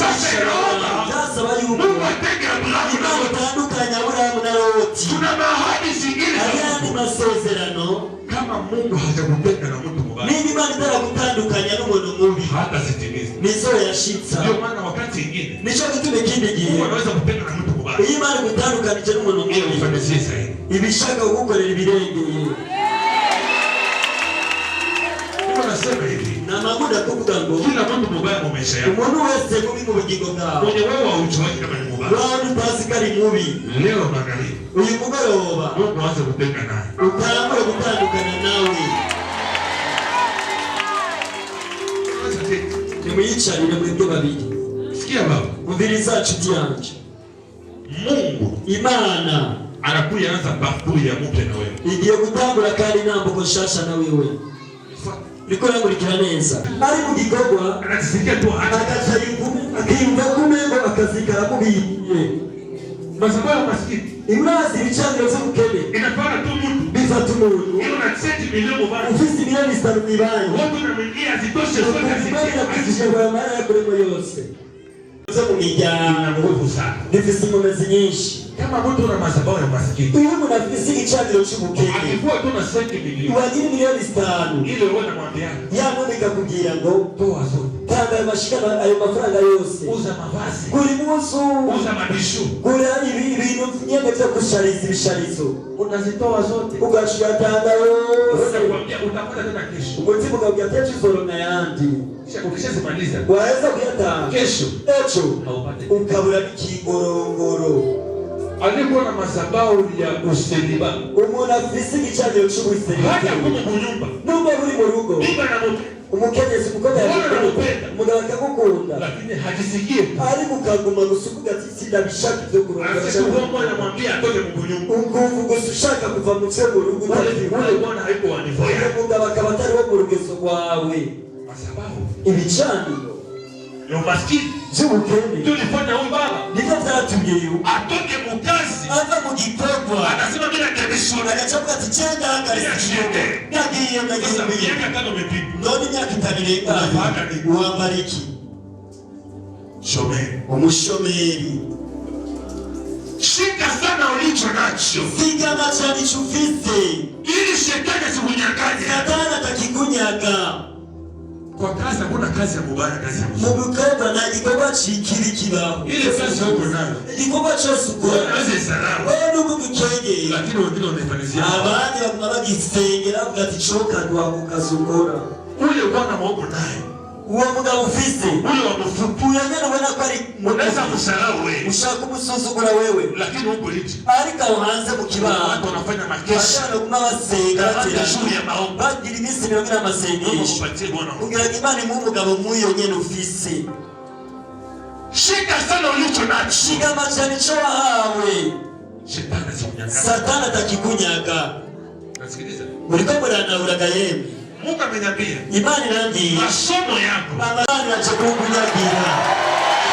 Speaker 4: byasaba yuko
Speaker 3: Mungu atenge Abrahamu na
Speaker 4: Imana itandukanya Aburahamu na Loti.
Speaker 3: Tuna mahadi zingine.
Speaker 4: Ayandi masezerano
Speaker 3: Kama Mungu hajakutenga na mtu mubaya.
Speaker 4: niba Imana itarakutandukanya n'umuntu mubi
Speaker 3: Hata zitimiza.
Speaker 4: nizo yashitsa.
Speaker 3: Ndio maana wakati mwingine
Speaker 4: Nico gituma ikindi gihe
Speaker 3: Mungu anaweza kutenga na mtu mubaya.
Speaker 4: iyo Imana igutandukanije n'umuntu mubi
Speaker 3: Ufanisie zaidi.
Speaker 4: ibishaka kugukorera ibirengeye.
Speaker 3: Mungu anasema hivi.
Speaker 4: Na mamuda kuvuga ngo
Speaker 3: Kila mtu mubaya mu maisha yako.
Speaker 4: umuntu wese mubi mu bugingo bwawe
Speaker 3: Mwenye wewe haujuaje kama ni mubaya.
Speaker 4: wawe utazi ko ari mubi.
Speaker 3: Leo magharibi
Speaker 4: Uyu mugoroba
Speaker 3: Mungu aanze kutenga naye.
Speaker 4: utangure gutandukana nawe. Nimuyicarire mwebwe babiri.
Speaker 3: Sikia baba.
Speaker 4: Muviriza nshuti yanje.
Speaker 3: Mungu
Speaker 4: Imana
Speaker 3: anakuja anza parcours ya mtu na wewe.
Speaker 4: igiye gutangura kandi intambuko nshasha na wewe. Niko yamurikira neza. Ari mu gikorwa
Speaker 3: Anasikia tu
Speaker 4: agaca akiyumva kumengo akazi karamubiye.
Speaker 3: masababu ya maskini.
Speaker 4: Imurazi ibicaniro by'ubukene
Speaker 3: Inafanya tu mtu.
Speaker 4: bifata umuntu
Speaker 3: Hiyo na senti milioni baba.
Speaker 4: ufise miliyoni 5 mw'ibanki.
Speaker 3: Watu wanamwingia zitoshe zote
Speaker 4: Zikishije kwa mara ya kuremo yose. Zo mu miryango
Speaker 3: nguvu sana.
Speaker 4: bifise inkomezi nyinshi.
Speaker 3: Kama mtu una masababu ya maskini.
Speaker 4: Uyu muntu afise igicaniro cy'ubukene
Speaker 3: Akikuwa tu na senti milioni.
Speaker 4: wagira miliyoni 5
Speaker 3: Ile wewe unamwambia
Speaker 4: yamubika kugira ngo
Speaker 3: toa zote.
Speaker 4: tanga ayo mafaranga yose.
Speaker 3: Uza mavazi.
Speaker 4: Buri munsi
Speaker 3: Uza mabishu.
Speaker 4: gura ibintu nyene byo gushariza ibisharizo
Speaker 3: Unazitoa zote.
Speaker 4: ugashyatanga yose.
Speaker 3: Unakwambia utakuta tena kesho.
Speaker 4: umutima ukabwira ati ejo uzorona yandi.
Speaker 3: Ukishazimaliza
Speaker 4: waweza kuyatanga
Speaker 3: kesho
Speaker 4: ejo
Speaker 3: haupate.
Speaker 4: ukabura n'ikigorongoro.
Speaker 3: Alikuwa na masababu ya useliba.
Speaker 4: Umuntu afise igicaniro cy'ubuseri
Speaker 3: Hata kwenye nyumba.
Speaker 4: nubwo buri mu rugo
Speaker 3: Biba na mtu.
Speaker 4: umukenyezi umugabo akagukunda
Speaker 3: Lakini hajisikie.
Speaker 4: ari mukaguma gusa uvuga ati ndabishaka ibyo kurongora.
Speaker 3: Mungu anamwambia atoke mbunyungu.
Speaker 4: Nguvu gusa ushaka kuva mu cyo urugo
Speaker 3: Ule bwana haiko wanivoya.
Speaker 4: umugabo akaba atari wo mu rugezo rwawe.
Speaker 3: Sababu
Speaker 4: Ibicaniro
Speaker 3: ni umaskini.
Speaker 4: by'ubukene
Speaker 3: Tulifanya huyu baba
Speaker 4: nibyo byatumye
Speaker 3: atoke mu kazi.
Speaker 4: ava mu gikorwa
Speaker 3: Anasema mimi natabishura.
Speaker 4: agacavuga ati cyenda hagarisiye nagiye
Speaker 3: Sasa miaka 5 umepita.
Speaker 4: none imyaka 5 irengaye wambara iki?
Speaker 3: Shomeri.
Speaker 4: Umushomeri.
Speaker 3: Shika sana ulicho nacho.
Speaker 4: Sigama cyane icyo ufite
Speaker 3: Ili shetani asikunyang'anye.
Speaker 4: Satani atakikunyaga.
Speaker 3: Kwa kazi hakuna kazi ya mubaya, kazi ya
Speaker 4: Mu
Speaker 3: mzuri.
Speaker 4: bikorwa nta gikorwa kikiri kibaho.
Speaker 3: Ile kazi huko nayo.
Speaker 4: Igikorwa cyose ukora
Speaker 3: Kazi salama.
Speaker 4: wewe n'ubwo ukegeye
Speaker 3: Lakini wengine wanaifanyizia.
Speaker 4: abandi baguma bagisengera bavuga ati coka duhaga ukazi ukora.
Speaker 3: Ule bwana mwoko naye.
Speaker 4: Uwo mugabo ufise
Speaker 3: Ule wa mfupu.
Speaker 4: uyanyana ubona ko ari
Speaker 3: Unaweza kusahau wewe.
Speaker 4: ushaka umusuzugura wewe,
Speaker 3: Lakini huko lichi.
Speaker 4: ariko aho hanze mu
Speaker 3: Watu
Speaker 4: kibano
Speaker 3: wanafanya makesha.
Speaker 4: bashaka kuguma basenga batera
Speaker 3: Shuri ya maombi.
Speaker 4: bagira iminsi 40
Speaker 3: Mungu
Speaker 4: y'amasengesho
Speaker 3: kupatie bwana.
Speaker 4: kugira ngo Imana imuhe umugabo mw'uyo nyene ufise.
Speaker 3: Shika sana ulicho nacho.
Speaker 4: Shigama cyane icyo wahawe
Speaker 3: Shetani asikunyang'anye.
Speaker 4: Satani atakikunyaga.
Speaker 3: Nasikiliza.
Speaker 4: Muriko muranahuraga yemwe
Speaker 3: Mungu ameniambia.
Speaker 4: Imana irambwiye
Speaker 3: Masomo yako.
Speaker 4: abana baje kukunyagira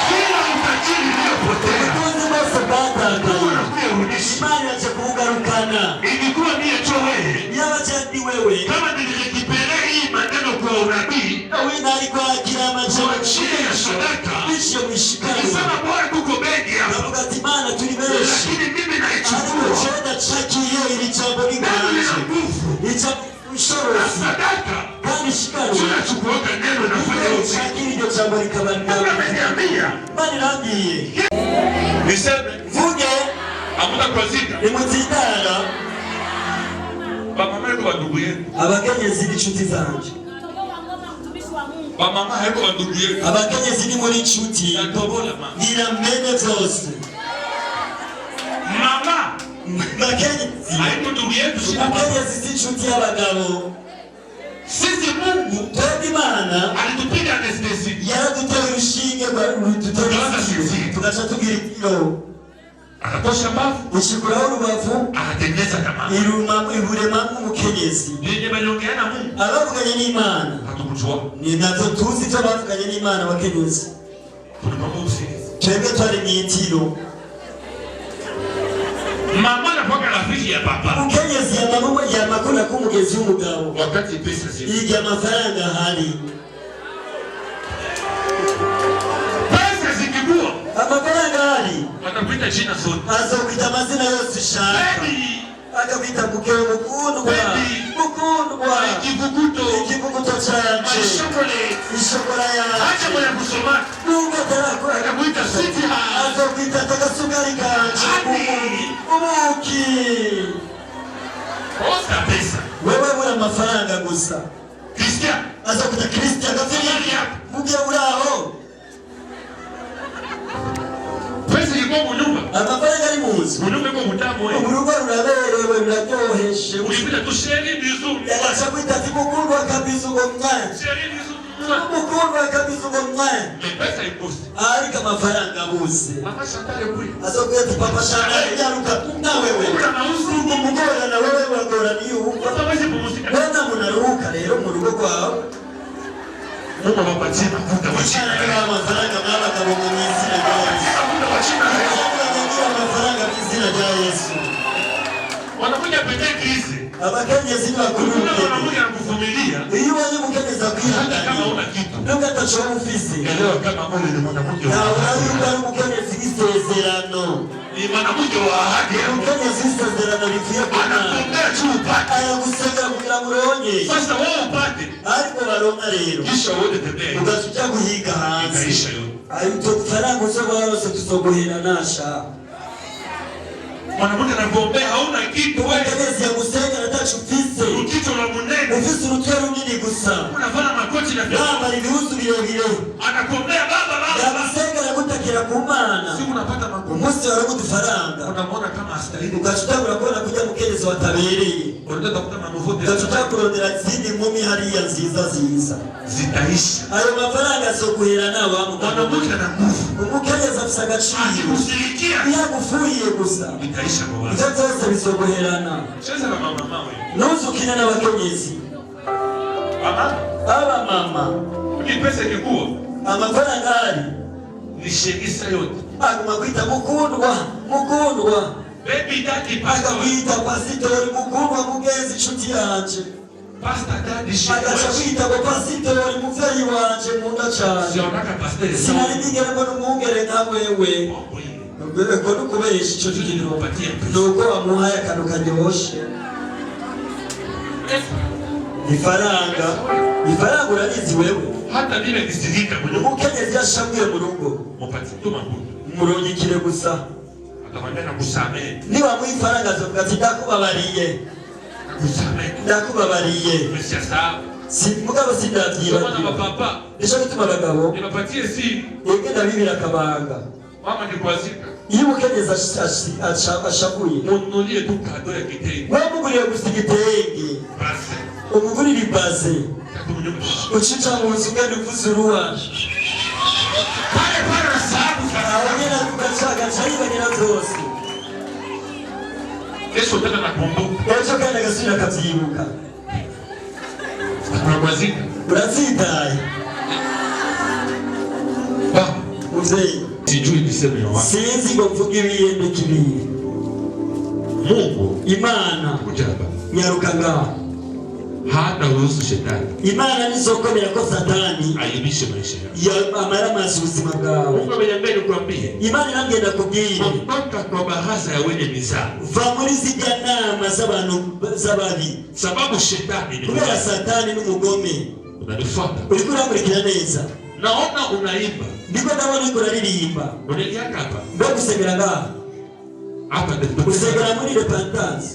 Speaker 3: Kila utajiri uliopotea.
Speaker 4: ubutunzi bwose bwatakaye
Speaker 3: Unakuya urudisha.
Speaker 4: Imana yaje kubugarukana.
Speaker 3: Ilikuwa ni echo wewe.
Speaker 4: Yaba cyandi wewe
Speaker 3: Kama nilikipelea hii maneno kwa unabii.
Speaker 4: nawe ntari kwakira amajoro
Speaker 3: Chini ya sadaka.
Speaker 4: bisho mishikano
Speaker 3: Nilisema bora tuko bengi hapa.
Speaker 4: bavuga ati Imana turi benshi
Speaker 3: Lakini mimi
Speaker 4: ariko
Speaker 3: naichukua.
Speaker 4: cyenda cakiye iri jambo
Speaker 3: Neno lina
Speaker 4: riganje
Speaker 3: nguvu.
Speaker 4: ijambo
Speaker 3: Na
Speaker 4: ubushobozi
Speaker 3: sadaka.
Speaker 4: kandi shikano
Speaker 3: Tunachukuoga neno nafanya uzi.
Speaker 4: shakira iryo jambo
Speaker 3: Mungu
Speaker 4: rikabanira.
Speaker 3: ameniambia.
Speaker 4: Imana irambwiye
Speaker 3: Niseme.
Speaker 4: vuge
Speaker 3: Amuta kwa zika.
Speaker 4: nimuzitara
Speaker 3: Bamama yuko bandugu yetu.
Speaker 4: abakenyezi n'inshuti zanje.
Speaker 3: Bamama yuko bandugu yetu.
Speaker 4: Abakenyezi ni muri inshuti
Speaker 3: Natobola mama.
Speaker 4: ngiramene vyose.
Speaker 3: Mama.
Speaker 4: Bakenyezi
Speaker 3: Haiko ndugu yetu.
Speaker 4: abakenyezi si inshuti y'abagabo.
Speaker 3: Sisi Mungu
Speaker 4: Twebwe Imana
Speaker 3: alitupiga anestesi.
Speaker 4: yaraduteye urushinge ruduteye tugaca tugira ikiro
Speaker 3: Akatosha mbavu.
Speaker 4: ishikuraho urubavu
Speaker 3: Akatengeneza kama.
Speaker 4: iburema nk'umukenyezi.
Speaker 3: Yenye baliongea na Mungu.
Speaker 4: Abavuganye n'Imana
Speaker 3: Hatukujua.
Speaker 4: ni navyo tuzi ivyo bavuganye n'Imana abakenyezi.
Speaker 3: Tulimwomba usikize.
Speaker 4: Twebwe twari mw'itiro.
Speaker 3: Mama anakuwa rafiki ya papa.
Speaker 4: Umukenyezi yamakunda k'umugezi w'umugabo
Speaker 3: Wakati pesa zipo.
Speaker 4: yiga amafaranga ahari.
Speaker 3: Pesa zikibua.
Speaker 4: Amafaranga ahari
Speaker 3: Watakuita jina zote.
Speaker 4: azokwita amazina yose ushaka.
Speaker 3: Baby.
Speaker 4: Akakwita mukuru mukundwa mukundwa
Speaker 3: Kivukuto.
Speaker 4: ikivuguto canje
Speaker 3: Chocolate.
Speaker 4: ishokora
Speaker 3: Acha
Speaker 4: yanje
Speaker 3: mwenye kusoma.
Speaker 4: nubwo atarakora
Speaker 3: Akakuita City Hall.
Speaker 4: azokwita agasukari kanje ubuki.
Speaker 3: Osta pesa.
Speaker 4: Wewe bura amafaranga gusa
Speaker 3: Christian.
Speaker 4: azokwita Christian gafiri mugiye uraho.
Speaker 3: Pesa ilikuwa munyumba.
Speaker 4: Amafaranga ari muzi
Speaker 3: Munyumba kwa mutamu wewe.
Speaker 4: urugo ruraberewe ruraryoheshe
Speaker 3: Ulipita tu sheri bizuri.
Speaker 4: yagaca kwita ati mukundwa kabisa ugo mwanya
Speaker 3: Sheri bizuri.
Speaker 4: mukundwa kabisa ugo mwanya
Speaker 3: Pesa ikosi.
Speaker 4: ariko amafaranga abuze
Speaker 3: Mama Chantal kuri.
Speaker 4: azobwira ati papa Chantal nyaruka na wewe
Speaker 3: Kuna mauzi.
Speaker 4: umugora na wewe bagora niyumva
Speaker 3: Utaweza kupumzika.
Speaker 4: none munaruhuka rero mu rugo rwawe.
Speaker 3: Mungu awapatie mafuta wa
Speaker 4: Imana
Speaker 3: China.
Speaker 4: niba amafaranga mwabagabo mu izina rya Yesu.
Speaker 3: Mafuta wa China.
Speaker 4: Imana amafaranga mu izina rya Yesu.
Speaker 3: Wanakuja pekee hizi.
Speaker 4: Abakenyezi
Speaker 3: Kuna
Speaker 4: bakuru
Speaker 3: wanakuja kuvumilia.
Speaker 4: iyo ubonye umukenyezi
Speaker 3: Hata kama
Speaker 4: akwihanganye
Speaker 3: una kitu.
Speaker 4: nubwo atacoba ufise
Speaker 3: Elewa kama wewe ni mwanamke wa
Speaker 4: ntawe
Speaker 3: ahadi.
Speaker 4: yuko ari umukenyezi w'isezerano.
Speaker 3: Ni mwanamke wa ahadi.
Speaker 4: Umukenyezi w'isezerano rivuye ku Mana
Speaker 3: Anakumbea tu upate.
Speaker 4: ayagusengera kugira ngo uronye
Speaker 3: Sasa wewe upate.
Speaker 4: ariko baronka rero
Speaker 3: Kisha uende tembea.
Speaker 4: ugaca ujya guhiga hanze.
Speaker 3: Ikaisha yote.
Speaker 4: Ayo utwo dufaranga uzoba yose tuzoguhera nasha.
Speaker 3: Mwanamke anakuombea hauna kitu wewe.
Speaker 4: Umukenyezi yagusengera ataco ufise
Speaker 3: Ukito la munene.
Speaker 4: ufise urutwe runini gusa
Speaker 3: Unafanya makoti na vyo.
Speaker 4: yambara ibihuzu birebire
Speaker 3: Anakuombea baba baba.
Speaker 4: yagusengera gutakira ku Mana.
Speaker 3: Siku unapata magumu.
Speaker 4: Umunsi waramu udufaranga
Speaker 3: Unamwona kama astahili.
Speaker 4: ugaca utangura kubona kurya mukenyezi watabereye
Speaker 3: Unataka kukuta mamuvuti.
Speaker 4: ugaca utakurondera izindi nkumi hariya nziza ziza.
Speaker 3: Zitaisha.
Speaker 4: Ayo mafaranga azoguhera nawe wa mugabo.
Speaker 3: Mwanamke ana nguvu.
Speaker 4: Umukenyezi birafise agaciro.
Speaker 3: Akikushirikia
Speaker 4: Yagufuye gusa.
Speaker 3: itaisha kwa watu.
Speaker 4: Byose bisogoherana.
Speaker 3: Cheza na mama wewe.
Speaker 4: Nuzukina n'abakenyezi. Mama.
Speaker 3: Ukipesa kikuo.
Speaker 4: Amafaranga ari.
Speaker 3: Nishegisa yote.
Speaker 4: Aguma kwita mukundwa.
Speaker 3: Baby daddy pastor.
Speaker 4: Akakwita pasitori mukundwa mugenzi inshuti yanje.
Speaker 3: Pastor daddy shit.
Speaker 4: Akakwita ko pasitori muvyeyi wanje munda cyane.
Speaker 3: Sionaka pastor.
Speaker 4: Sinari nigera mbona umwungere nka wewe. Ko nukubesha ico kintu
Speaker 3: Patia.
Speaker 4: nuko amuhaye akantu karyoshe. Ifaranga urarizi wewe.
Speaker 3: Hata vile nisidika kwenye
Speaker 4: Umukenyezi yashambuye mu rugo.
Speaker 3: mupati tuma kutu.
Speaker 4: Murungikire gusa.
Speaker 3: Akamwambia nakusamehe.
Speaker 4: Niba mu ifaranga azovuga ati ndakubabariye. Ndakubabariye.
Speaker 3: Monsieur Star.
Speaker 4: Si mugabo sindavyiba.
Speaker 3: Mwana wa papa.
Speaker 4: Nisho gituma abagabo.
Speaker 3: Nipatie si.
Speaker 4: Yegenda bibira kabanga.
Speaker 3: Mama ni kwazika.
Speaker 4: Iyo umukenyezi ashabuye.
Speaker 3: Munulie tu kado ya kitenge.
Speaker 4: Wewe muguriye gusa igitenge.
Speaker 3: Basi.
Speaker 4: Umugurira ibase.
Speaker 3: Takumunyomusha.
Speaker 4: Ucica mu nzu ugenda uvuza uruwa.
Speaker 3: Pale sababu sana.
Speaker 4: Abagenda kugacaga yibagera zose.
Speaker 3: Yesu tena nakumbuka.
Speaker 4: Ejo kandi agasubira akavyibuka.
Speaker 3: Akamwazika.
Speaker 4: Urazitaye.
Speaker 3: Ba.
Speaker 4: Muzee.
Speaker 3: Sijui niseme wapi.
Speaker 4: Sinzi ngo mvuge ibiyende kibiye.
Speaker 3: Mungu
Speaker 4: Imana
Speaker 3: kujaba.
Speaker 4: nyaruka ngaho.
Speaker 3: Hata uruhusu shetani
Speaker 4: Imana nizokomera ko Satani
Speaker 3: aibishe maisha yako.
Speaker 4: ya amaramazi ubuzima bwawe.
Speaker 3: Mungu ameniambia nikwambie.
Speaker 4: Imana irambwira kubwire.
Speaker 3: Ondoka kwa baraza ya wenye mizaa.
Speaker 4: Va muri zijya nama z'abantu z'ababi.
Speaker 3: Sababu shetani ni
Speaker 4: Kubera
Speaker 3: mbaya.
Speaker 4: Satani n'umugome.
Speaker 3: Unanifuata.
Speaker 4: Uriko uramurikira neza.
Speaker 3: Naona unaimba.
Speaker 4: Ndiko ndabona uriko uraririmba.
Speaker 3: Unalia hapa.
Speaker 4: Ndo gusegera ngaho.
Speaker 3: Hapa ndio.
Speaker 4: Gusegera muri repentance.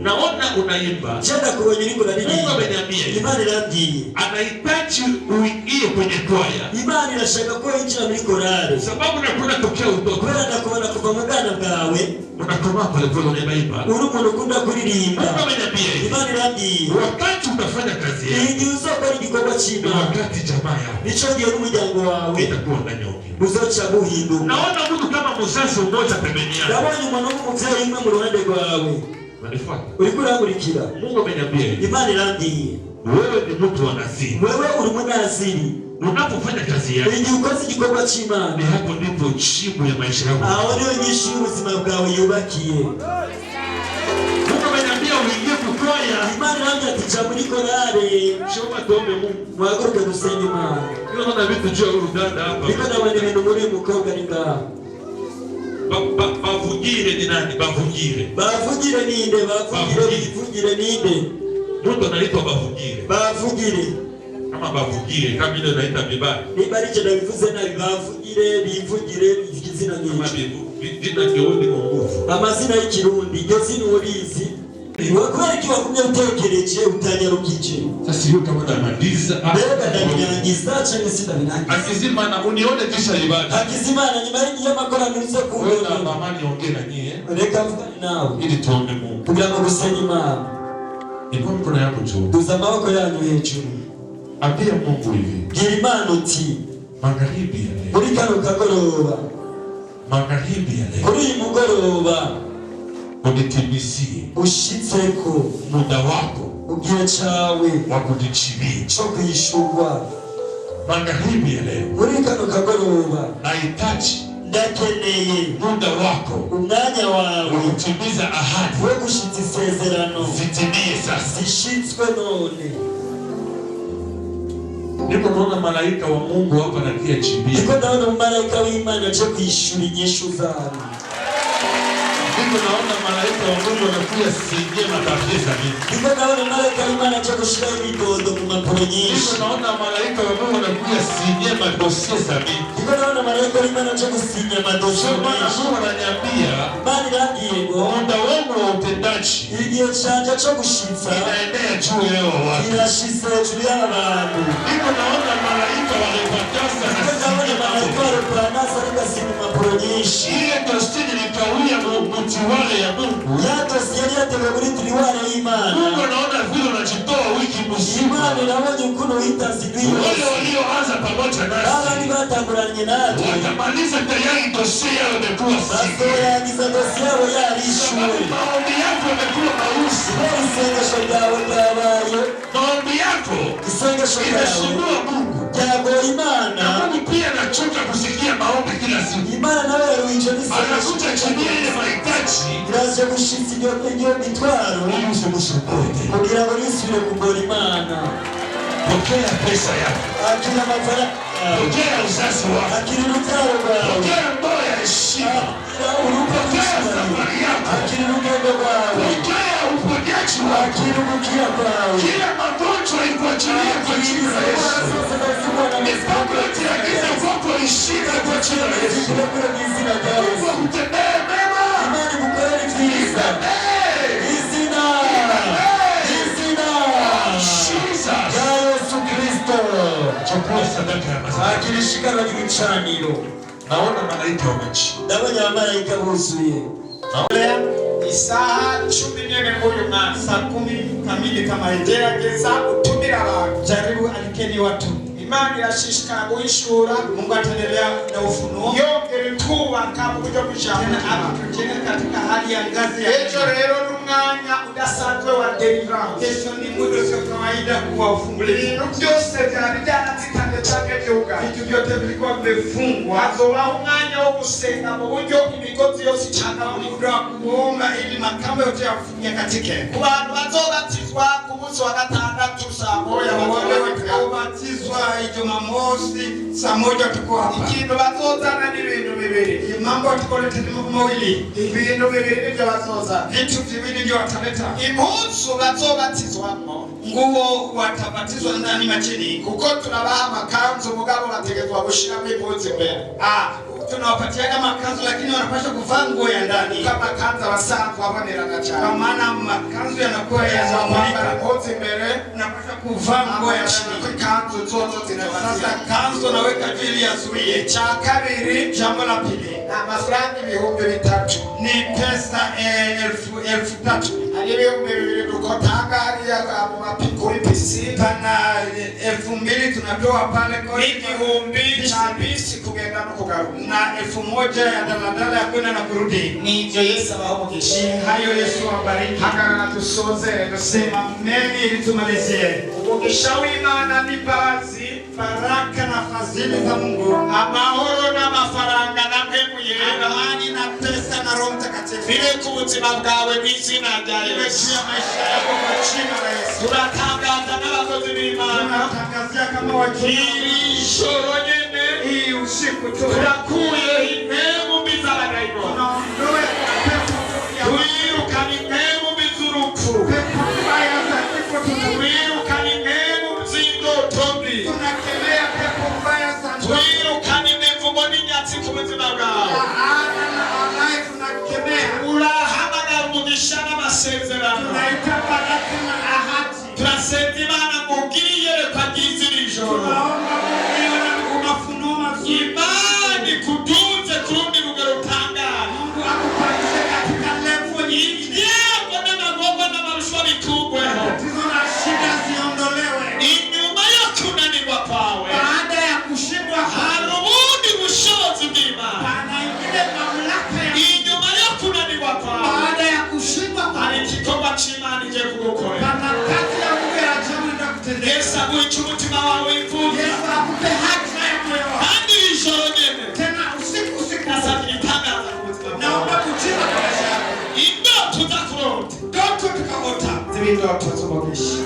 Speaker 3: Naona unaimba.
Speaker 4: Chenda kubonye uriko
Speaker 3: Mungu
Speaker 4: uraririmba.
Speaker 3: ameniambia.
Speaker 4: Imana irambwiye.
Speaker 3: Anahitaji uingie kwenye kwaya.
Speaker 4: Imana irashaka ko winjira muri korale.
Speaker 3: Sababu nakuna tokea utoto.
Speaker 4: Kubera ndakubona kuva mu bwana bwawe.
Speaker 3: Unakoma pale pale unaimba.
Speaker 4: Uri umuntu ukunda kuririmba.
Speaker 3: Mungu ameniambia.
Speaker 4: Imana irambwiye.
Speaker 3: Wakati utafanya kazi yako.
Speaker 4: Igihe uzokora igikorwa cy'Imana.
Speaker 3: Wakati jamaa yako.
Speaker 4: Nico gihe n'umuryango wawe
Speaker 3: Itakuwa ndani yake.
Speaker 4: uzoca buhinduka.
Speaker 3: Naona mtu kama mzazi mmoja pembeni yako.
Speaker 4: Ndabonye umuntu w'umuvyeyi umwe mu ruhande rwawe.
Speaker 3: Unanifuata.
Speaker 4: Uriko uramurikira.
Speaker 3: Mungu ameniambia.
Speaker 4: Imana irambwiye.
Speaker 3: Wewe ni mtu wa nasiri.
Speaker 4: Wewe uri munaziri.
Speaker 3: Unapofanya kazi yako.
Speaker 4: Igihe ukoze igikorwa cy'Imana.
Speaker 3: Ni hapo ndipo chimbo ya maisha yako.
Speaker 4: Aho niyo nyinshi y'ubuzima bwawe yubakiye.
Speaker 3: Mungu ameniambia uingie kukwaya.
Speaker 4: Imana irambwiye ati ja muri korale.
Speaker 3: Shoma tuombe Mungu.
Speaker 4: Mwaguruke dusenge Imana.
Speaker 3: Hiyo naona vitu juu ya huyu dada hapa.
Speaker 4: Niko ndabona ibintu muri uyu mukobwa ari ngaha.
Speaker 3: Bavugire ni nani? Bavugire.
Speaker 4: Bavugire ninde? Bavugire ninde?
Speaker 3: Mtu anaitwa Bavugire.
Speaker 4: Bavugire.
Speaker 3: Kama Bavugire, kama ile naita bibali.
Speaker 4: Niba ari cyo nabivuze nabi bavugire, bivugire izina
Speaker 3: Kama
Speaker 4: nyinshi.
Speaker 3: jina kirundi kwa nguvu.
Speaker 4: Amazina y'ikirundi, iryo zina urizi. Kubera iki wakumye utekereje utanyarukije.
Speaker 3: Sasa hiyo kama namaliza.
Speaker 4: Mbega ndabinyangiza cyangwa se ndabinyangiza.
Speaker 3: Akizimana unione kisha ibada.
Speaker 4: Hakizimana nyuma y'amakoraniro uze
Speaker 3: Wewe
Speaker 4: kumbona.
Speaker 3: na mama niongee na nyie.
Speaker 4: Reka mvugane nawe.
Speaker 3: Ili tuombe Mungu.
Speaker 4: Kugira ngo dusenge Imana.
Speaker 3: Inua mkono yako juu.
Speaker 4: Duza amaboko yanyu hejuru.
Speaker 3: Ambia Mungu hivi.
Speaker 4: Bwira Imana uti
Speaker 3: Magharibi ya leo.
Speaker 4: muri kano kagoroba.
Speaker 3: Magharibi ya leo.
Speaker 4: Muri uyu mugoroba
Speaker 3: Unitimizie
Speaker 4: ushitseko
Speaker 3: muda wako
Speaker 4: ugihe cawe
Speaker 3: wa kujichibia.
Speaker 4: co kwishurwa.
Speaker 3: Magharibi ya leo.
Speaker 4: Muri kano kagoroba
Speaker 3: Nahitaji
Speaker 4: ndakeneye
Speaker 3: muda wako
Speaker 4: umwanya wawe
Speaker 3: wa kutimiza ahadi.
Speaker 4: wo gushitsa isezerano
Speaker 3: Zitimie sasa.
Speaker 4: zishitswe none.
Speaker 3: Niko naona malaika wa Mungu hapa anatia chibia.
Speaker 4: Niko ndabona umumarayika w'Imana aje kwishura inyishu zanyu.
Speaker 3: Niko naona malaika wa Mungu anakuja singie matatizo za mimi.
Speaker 4: Niko ndabona umumarayika w'Imana aje gushiraho ibidodo mu mpapuro nyinshi.
Speaker 3: Niko naona malaika wa Mungu anakuja singie madosie za mimi.
Speaker 4: Niko ndabona umumarayika w'Imana aje gusinya amadosiye
Speaker 3: Sio maana
Speaker 4: menshi.
Speaker 3: Mungu ananiambia
Speaker 4: Imana irambwiye ngo
Speaker 3: muda wangu wa utendaji
Speaker 4: igihe canje co gushitsa
Speaker 3: inaendea juu yao watu.
Speaker 4: irashitse hejuru y'abantu.
Speaker 3: Niko naona malaika wa repatasa na
Speaker 4: Niko ndabona umumarayika wa Repanase ariko asinya impapuro nyinshi.
Speaker 3: ile dosini nikawia mutiwale ya Mungu.
Speaker 4: Ya dosiye yari yateguwe muri tiriware y'Imana.
Speaker 3: Mungu anaona vile unajitoa wiki mzima.
Speaker 4: Imana inabonye ukuntu hitazigwiye.
Speaker 3: Wale walioanza pamoja nasi
Speaker 4: Abandi batanguranye natwe
Speaker 3: watamaliza tayari dosia yao imekuwa siku.
Speaker 4: bazorangiza dosi yabo yarishuwe.
Speaker 3: Maombi yako yamekuwa mausi.
Speaker 4: Isengesho ryawe ryabaye,
Speaker 3: Maombi yako
Speaker 4: isengesho ryawe
Speaker 3: inasumbua Mungu.
Speaker 4: ryagoye Imana.
Speaker 3: Na Mungu pia anachoka kusikia maombi kila siku.
Speaker 4: Imana nawe yaruhije n'isengesho
Speaker 3: Anakuja chini ile mahitaji
Speaker 4: iraje gushitsa iryo mitwaro
Speaker 3: ili usimusumbue tena.
Speaker 4: kugira ngo nisubire kugora Imana.
Speaker 3: Pokea pesa yako.
Speaker 4: Akira amafaranga,
Speaker 3: Pokea uzazi wako.
Speaker 4: akira urubyaro rwawe,
Speaker 3: Pokea ndoa ya heshima.
Speaker 4: akira urugo
Speaker 3: Pokea
Speaker 4: rwawe,
Speaker 3: safari yako.
Speaker 4: akira urugendo rwawe,
Speaker 3: Pokea uponyaji wako.
Speaker 4: akira ubukira bwawe.
Speaker 3: Kila magonjwa ikuachilie kwa jina la Yesu. Mipango yote ya giza kwako ishike kwa jina la Yesu. Mungu akutendee mema. Chukua sadaka ya mazao.
Speaker 4: akirishikana ry'ibicaniro.
Speaker 3: Naona malaika wamejaa.
Speaker 4: Ndabona abamarayika buzuye.
Speaker 2: Isaha 14 huyu na saa 10 kamili kama igerageza utumira abantu. Jaribu alikeni watu. Imani irashishikara guhishura. Mungu ataendelea na ufunuo. Yongere kubaka mu buryo bw'ijambo. Tugene katika hali ya ngazi ya ejo rero n'umwanya udasanzwe wa deliverance. Kesho ni muda sio kawaida kuwa ufungulivu. Ibintu byose byari byarazitanye cyane byuga. Vitu vyote vilikuwa vimefungwa. Hazobaho umwanya wo gusenga mu buryo imigozi yose icana kugira kuomba ili makambo yote yafunye katike. Ku bantu bazobatizwa ku munsi wa gatandatu saa moja bazobatizwa Jumamosi saa moja tuko hapa. Ikintu bazozana ni ibintu bibiri. Mambo tukolete ni mambo mawili. Ibintu bibiri ndio bazoza. Vitu viwili ndio wataleta. Impuzu bazobatizwamo. Nguo watabatizwa ndani machini. Kuko tunabaha makanzu mugabo bategezwa gushiramo impuzu imbere. Tunawapatia makanzu lakini wanapaswa kuvaa nguo ya ndani. Kama kanzu abasanzwe abonerana cyane. Kwa maana makanzu yanakuwa yanamulika ngozi mbele, unapaswa kuvaa nguo ya chini. Kanzu zote zinabatia. Sasa kanzu naweka vili yazuie. Cha kabiri, jambo la pili. Na mafaranga 3,000 ni pesa 3,000. Alibihumbi 2 tukotanga hali ya mapiko ipisi. Pana 2,000 tunatoa pale kwa igihumbi cha bisi kugenda no kugaruka. Na 1,000 ya daladala ya kwenda na kurudi. Ni hivyo Yesu awaogeshe. Hayo Yesu awabariki. Haka tusoze tusema mimi ili tumalizie. Uogesha w'Imana ni bazi, baraka na fadhili za Mungu. Amahoro na mafaranga na mbegu yera. Amani na pesa na Roho Mtakatifu. Vile kubuzima bwawe n'izina rya Yesu. Maisha yako kwa jina la Yesu. Tunatangaza n'abakozi b'Imana. Tunatangazia kama wakili shoro nyene. Hii usiku tu. Tunakuye imemu bizabagaibo. Tunaondoe pepo ya kuiruka imemu bizuruku. Pepo mbaya za kifo tunawiruka imemu mzigo tobi. Tunakemea pepo mbaya za tuiruka imivumo n'inyatsi ku buzima bwawe. Alaye tunakemea. Urahamagara umugisha n'amasezerano. Tunaita baraka na ahadi. Tunasenga Imana mugiriye kwa giziri ijoro. Tunaomba Imani kutunze kurudi rugero tangana. Mungu akupatie katika level nyingi. Yako na magogo na marushwa vikubwe. Tatizo na shida ziondolewe. Inyuma ya kunanirwa kwawe. Baada ya kushindwa harudi bushobozi bw'Imana. Pana ingine mamlaka ya inyuma ya kunanirwa kwawe. Baada ya kushindwa hari igikorwa c'Imana ije kugukora. Pana kazi ya Mungu ya ajabu itakutendea. Yesu aguha umutima wawe imfuza. Yesu akupe hatima ya moyo wako. Tena usiku nasafiri tangaza naomba kuchima kwa maisha yako. Indoto za kurota. Ndoto tukaota. Zile ndoto tumogesha.